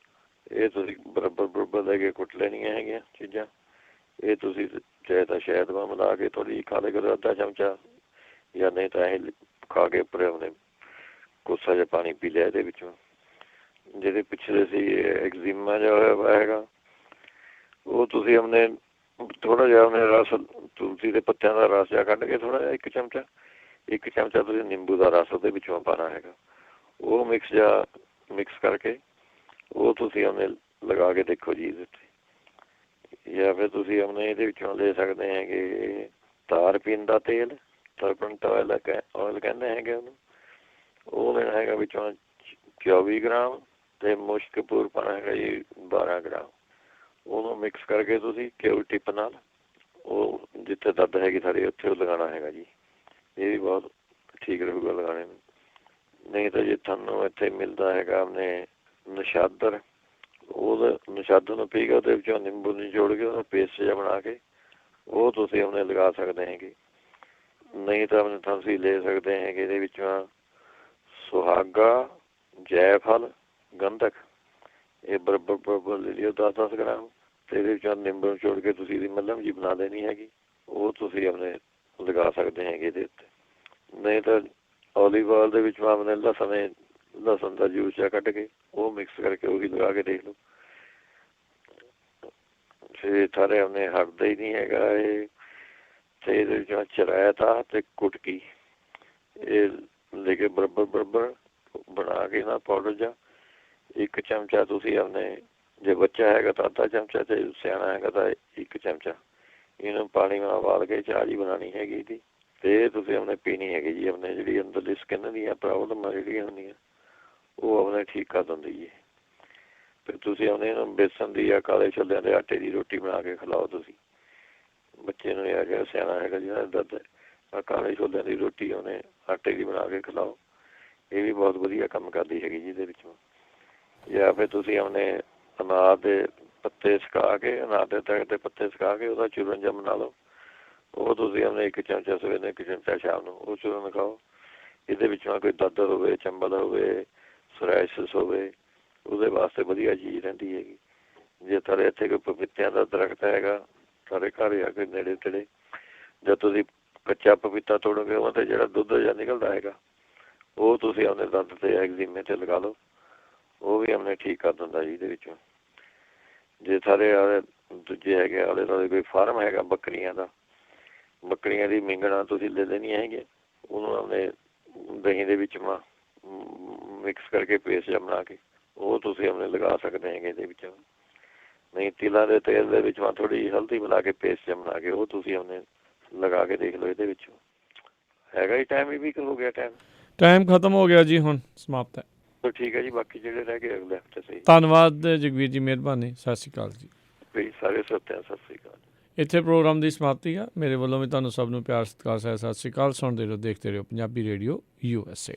ਇਹ ਤੁਸੀਂ ਬਰਾਬਰ ਲੈ ਕੇ ਕੁੱਟ ਲੈਣੀਆਂ ਹੈਗੀਆਂ ਚੀਜ਼ਾਂ। ਇਹ ਤੁਸੀਂ ਚਾਹੇ ਤਾਂ ਸ਼ਹਿਦ ਵਾ ਮਿਲਾ ਕੇ ਥੋੜ੍ਹੀ ਜਿਹੀ ਖਾ ਲਿਆ ਕਰੋ, ਅੱਧਾ ਚਮਚਾ, ਜਾਂ ਨਹੀਂ ਤਾਂ ਇਹ ਖਾ ਕੇ ਉੱਪਰ ਆਪਣੇ ਕੋਸਾ ਜਿਹਾ ਪਾਣੀ ਪੀ ਲਿਆ ਇਹਦੇ ਵਿੱਚੋਂ। ਜਿਹੜੇ ਪਿਛਲੇ ਸੀ ਐਗਜ਼ੀਮਾ ਜਿਹਾ ਹੋਇਆ ਵਾ ਹੈਗਾ, ਉਹ ਤੁਸੀਂ ਆਪਣੇ ਥੋੜ੍ਹਾ ਜਿਹਾ ਆਪਣੇ ਰਸ, ਤੁਲਸੀ ਦੇ ਪੱਤਿਆਂ ਦਾ ਰਸ ਜਿਹਾ ਕੱਢ ਕੇ ਥੋੜ੍ਹਾ ਜਿਹਾ 1 ਚਮਚਾ ਤੁਸੀਂ ਨਿੰਬੂ ਦਾ ਰਸ ਉਹਦੇ ਵਿੱਚੋਂ ਪਾਉਣਾ ਹੈਗਾ। ਉਹ ਮਿਕਸ ਕਰਕੇ ਉਹ ਤੁਸੀਂ ਆਪਣੇ ਲਗਾ ਕੇ ਦੇਖੋ ਜੀ ਇਹਦੇ ਉੱਤੇ। ਜਾਂ ਫਿਰ ਤੁਸੀਂ ਆਪਣੇ ਇਹਦੇ ਵਿੱਚੋਂ ਲੈ ਸਕਦੇ ਹੈਗੇ ਤਾਰਪੀਨ ਦਾ ਤੇਲ, ਸਰਪੈਂਟ ਆਇਲ ਕਹਿੰਦੇ ਹੈਗੇ ਉਹਨੂੰ, ਉਹ ਲੈਣਾ ਹੈਗਾ ਵਿੱਚੋਂ 24 ਗ੍ਰਾਮ, ਅਤੇ ਮੁਸ਼ਕ ਕਪੂਰ ਪਾਉਣਾ ਹੈਗਾ ਜੀ 12 ਗ੍ਰਾਮ। ਉਹਨੂੰ ਮਿਕਸ ਕਰਕੇ ਤੁਸੀਂ ਘਿਓ ਟਿਪ ਨਾਲ ਉਹ ਜਿੱਥੇ ਦਰਦ ਹੈਗੀ ਸਾਰੀ ਉੱਥੇ ਉਹ ਲਗਾਉਣਾ ਹੈਗਾ ਜੀ। ਇਹ ਵੀ ਬਹੁਤ ਠੀਕ ਰਹੂਗਾ ਲਗਾਉਣੇ ਨੂੰ। ਨਹੀਂ ਤਾਂ ਜੇ ਤੁਹਾਨੂੰ ਇੱਥੇ ਮਿਲਦਾ ਹੈਗਾ ਆਪਣੇ ਨਸ਼ਾਦਰ, ਉਹਦਾ ਨਸ਼ਾਦਰ ਨੂੰ ਪੀ ਕੇ ਉਹਦੇ ਵਿੱਚੋਂ ਨਿੰਬੂ ਨਿਚੋੜ ਕੇ ਉਹਦਾ ਪੇਸਟ ਜਿਹਾ ਬਣਾ ਕੇ ਉਹ ਤੁਸੀਂ ਆਪਣੇ ਲਗਾ ਸਕਦੇ ਹੈਗੇ। ਨਹੀਂ ਤਾਂ ਆਪਣੇ ਤੁਸੀਂ ਲੈ ਸਕਦੇ ਹੈਗੇ ਇਹਦੇ ਵਿੱਚੋਂ ਸੁਹਾਗਾ, ਜੈਫਲ, ਗੰਧਕ, ਇਹ ਬਰਾਬਰ ਲੈ ਲਿਓ 10-10 ਗ੍ਰਾਮ, ਅਤੇ ਇਹਦੇ ਵਿੱਚੋਂ ਨਿੰਬੂ ਨਿਚੋੜ ਕੇ ਤੁਸੀਂ ਇਹਦੀ ਮੱਲਮ ਜੀ ਬਣਾ ਦੇਣੀ ਹੈਗੀ, ਉਹ ਤੁਸੀਂ ਆਪਣੇ ਲਗਾ ਸਕਦੇ ਹੈਗੇ ਇਹਦੇ ਉੱਤੇ। ਨਹੀਂ ਤਾਂ ਓਲੀਵ ਆਇਲ ਦੇ ਵਿੱਚ ਆਪਣੇ ਲਸਣ ਦਾ ਜੂਸ ਜਿਹਾ ਕੱਢ ਕੇ ਉਹ ਮਿਕਸ ਕਰਕੇ ਉਹੀ ਲਗਾ ਕੇ ਦੇਖ ਲਓ। ਫਿਰ ਸਾਰੇ ਆਪਣੇ ਹਟਦਾ ਹੀ ਨਹੀਂ ਹੈਗਾ ਇਹ। ਅਤੇ ਇਹਦੇ ਵਿੱਚੋਂ ਚਰਾਇਤਾ ਅਤੇ ਕੁਟਕੀ, ਇਹ ਲੈ ਕੇ ਬਰਾਬਰ ਬਣਾ ਕੇ ਨਾ ਪਾਊਡਰ ਜਿਹਾ 1 ਚਮਚਾ ਤੁਸੀਂ ਆਪਣੇ, ਜੇ ਬੱਚਾ ਹੈਗਾ ਤਾਂ ਅੱਧਾ ਚਮਚਾ, ਅਤੇ ਸਿਆਣਾ ਹੈਗਾ ਤਾਂ 1 ਚਮਚਾ, ਇਹਨੂੰ ਪਾਣੀ ਨਾਲ ਉਬਾਲ ਕੇ ਚਾਹ ਜੀ ਬਣਾਉਣੀ ਹੈਗੀ ਇਹਦੀ, ਅਤੇ ਇਹ ਤੁਸੀਂ ਆਪਣੇ ਪੀਣੀ ਹੈਗੀ ਜੀ। ਆਪਣੇ ਜਿਹੜੀ ਅੰਦਰਲੀ ਸਕਿਨ ਦੀਆਂ ਪ੍ਰੋਬਲਮਾਂ ਜਿਹੜੀਆਂ ਹੁੰਦੀਆਂ ਉਹ ਆਪਣੇ ਠੀਕ ਕਰ ਦਿੰਦੀ ਜੀ। ਫਿਰ ਤੁਸੀਂ ਆਪਣੇ ਇਹਨੂੰ ਬੇਸਣ ਦੀ ਜਾਂ ਕਾਲੇ ਛੋਲਿਆਂ ਦੇ ਆਟੇ ਦੀ ਰੋਟੀ ਬਣਾ ਕੇ ਖਿਲਾਓ ਤੁਸੀਂ ਬੱਚੇ ਨੂੰ, ਜਾਂ ਜਿਹੜਾ ਸਿਆਣਾ ਹੈਗਾ ਜਿਹਨਾਂ ਦਾ ਦਰਦ ਹੈ, ਕਾਲੇ ਛੋਲਿਆਂ ਦੀ ਰੋਟੀ ਉਹਨੇ ਆਟੇ ਦੀ ਬਣਾ ਕੇ ਖਿਲਾਓ, ਇਹ ਵੀ ਬਹੁਤ ਵਧੀਆ ਕੰਮ ਕਰਦੀ ਹੈਗੀ ਜਿਹਦੇ ਵਿੱਚੋਂ। ਜਾਂ ਫਿਰ ਤੁਸੀਂ ਆਪਣੇ ਅਨਾਰ ਦੇ ਪੱਤੇ ਸੁਕਾ ਕੇ, ਅਨਾਰ ਦੇ ਤਖਤ ਦੇ ਪੱਤੇ ਸੁਕਾ ਕੇ ਉਹਦਾ ਚੂਰਨ ਜਿਹਾ ਬਣਾ ਲਓ, ਉਹ ਤੁਸੀਂ ਆਪਣੇ 1 ਚਮਚਾ ਸਵੇਰੇ, 1 ਚਮਚਾ ਸ਼ਾਮ ਨੂੰ ਉਹ ਚੂਰਨ ਖਾਓ। ਇਹਦੇ ਵਿੱਚੋਂ ਕੋਈ ਦਰਦ ਹੋਵੇ, ਚੰਬਲ ਹੋਵੇ, ਸੋਰਾਇਸਿਸ ਹੋਵੇ, ਉਹਦੇ ਵਾਸਤੇ ਵਧੀਆ ਚੀਜ਼ ਰਹਿੰਦੀ ਹੈਗੀ। ਜੇ ਤੁਹਾਡੇ ਇੱਥੇ ਕੋਈ ਪਪੀਤਿਆਂ ਦਾ ਦਰਖਤ ਹੈਗਾ ਤੁਹਾਡੇ ਘਰ ਜਾਂ ਕੋਈ ਨੇੜੇ ਤੇੜੇ, ਜਦ ਤੁਸੀਂ ਕੱਚਾ ਪਪੀਤਾ ਤੋੜੋਗੇ ਉਹ 'ਤੇ ਜਿਹੜਾ ਦੁੱਧ ਜਿਹਾ ਨਿਕਲਦਾ ਹੈਗਾ ਉਹ ਤੁਸੀਂ ਆਪਣੇ ਦੰਦ 'ਤੇ ਐਗਜ਼ੀਮੇ 'ਤੇ ਲਗਾ ਲਓ, ਉਹ ਵੀ ਆਪਣੇ ਠੀਕ ਕਰ ਦਿੰਦਾ ਜੀ ਇਹਦੇ ਵਿੱਚੋਂ। ਜੇ ਸਾਰੇ ਆਲੇ ਦੂਜੇ ਹੈਗੇ ਆਲੇ ਦੁਆਲੇ ਕੋਈ ਫਾਰਮ ਹੈਗਾ ਬੱਕਰੀਆਂ ਦਾ, ਬੱਕਰੀਆਂ ਦੀ ਮਿੰਗਣਾ ਤੁਸੀਂ ਲੈ ਲੈਣੀਆਂ ਹੈਗੀਆਂ, ਉਹਨੂੰ ਆਪਣੇ ਦਹੀਂ ਦੇ ਵਿੱਚ ਮਿਕਸ ਕਰਕੇ ਪੇਸਟ ਜਿਹਾ ਬਣਾ ਕੇ ਉਹ ਤੁਸੀਂ ਆਪਣੇ ਲਗਾ ਸਕਦੇ ਹੈਗੇ ਇਹਦੇ ਵਿੱਚ। ਨਹੀਂ ਤਿਲਾਂ ਦੇ ਤੇਲ ਦੇ ਵਿੱਚ ਥੋੜ੍ਹੀ ਜਿਹੀ ਹਲਦੀ ਮਿਲਾ ਕੇ ਪੇਸਟ ਜਿਹਾ ਬਣਾ ਕੇ ਉਹ ਤੁਸੀਂ ਆਪਣੇ ਲਗਾ ਕੇ ਦੇਖ ਲਓ ਇਹਦੇ ਵਿੱਚੋਂ। ਹੈਗਾ ਜੀ ਟਾਈਮ, ਇਹ ਵੀ ਹੋ ਗਿਆ ਟਾਈਮ ਖਤਮ ਹੋ ਗਿਆ ਜੀ, ਹੁਣ ਸਮਾਪਤ ਹੈ। ਠੀਕ ਹੈ ਜੀ, ਬਾਕੀ ਜਿਹੜੇ ਰਹਿ ਗਏ ਅਗਲੇ ਹਫ਼ਤੇ ਸਹੀ। ਧੰਨਵਾਦ ਜਗਵੀਰ ਜੀ, ਮਿਹਰਬਾਨੀ। ਸਤਿ ਸ਼੍ਰੀ ਅਕਾਲ ਜੀ। ਵੀ ਸਾਰੇ ਸਰੋਤਿਆਂ ਸਤਿ ਸ਼੍ਰੀ ਅਕਾਲ। ਇੱਥੇ ਪ੍ਰੋਗਰਾਮ ਦੀ ਸਮਾਪਤੀ ਆ। ਮੇਰੇ ਵੱਲੋਂ ਵੀ ਤੁਹਾਨੂੰ ਸਭ ਨੂੰ ਪਿਆਰ ਸਤਿਕਾਰ ਸਤਿ ਸ਼੍ਰੀ ਅਕਾਲ। ਸੁਣਦੇ ਰਹੋ, ਦੇਖਦੇ ਰਹੋ ਪੰਜਾਬੀ ਰੇਡੀਓ USA।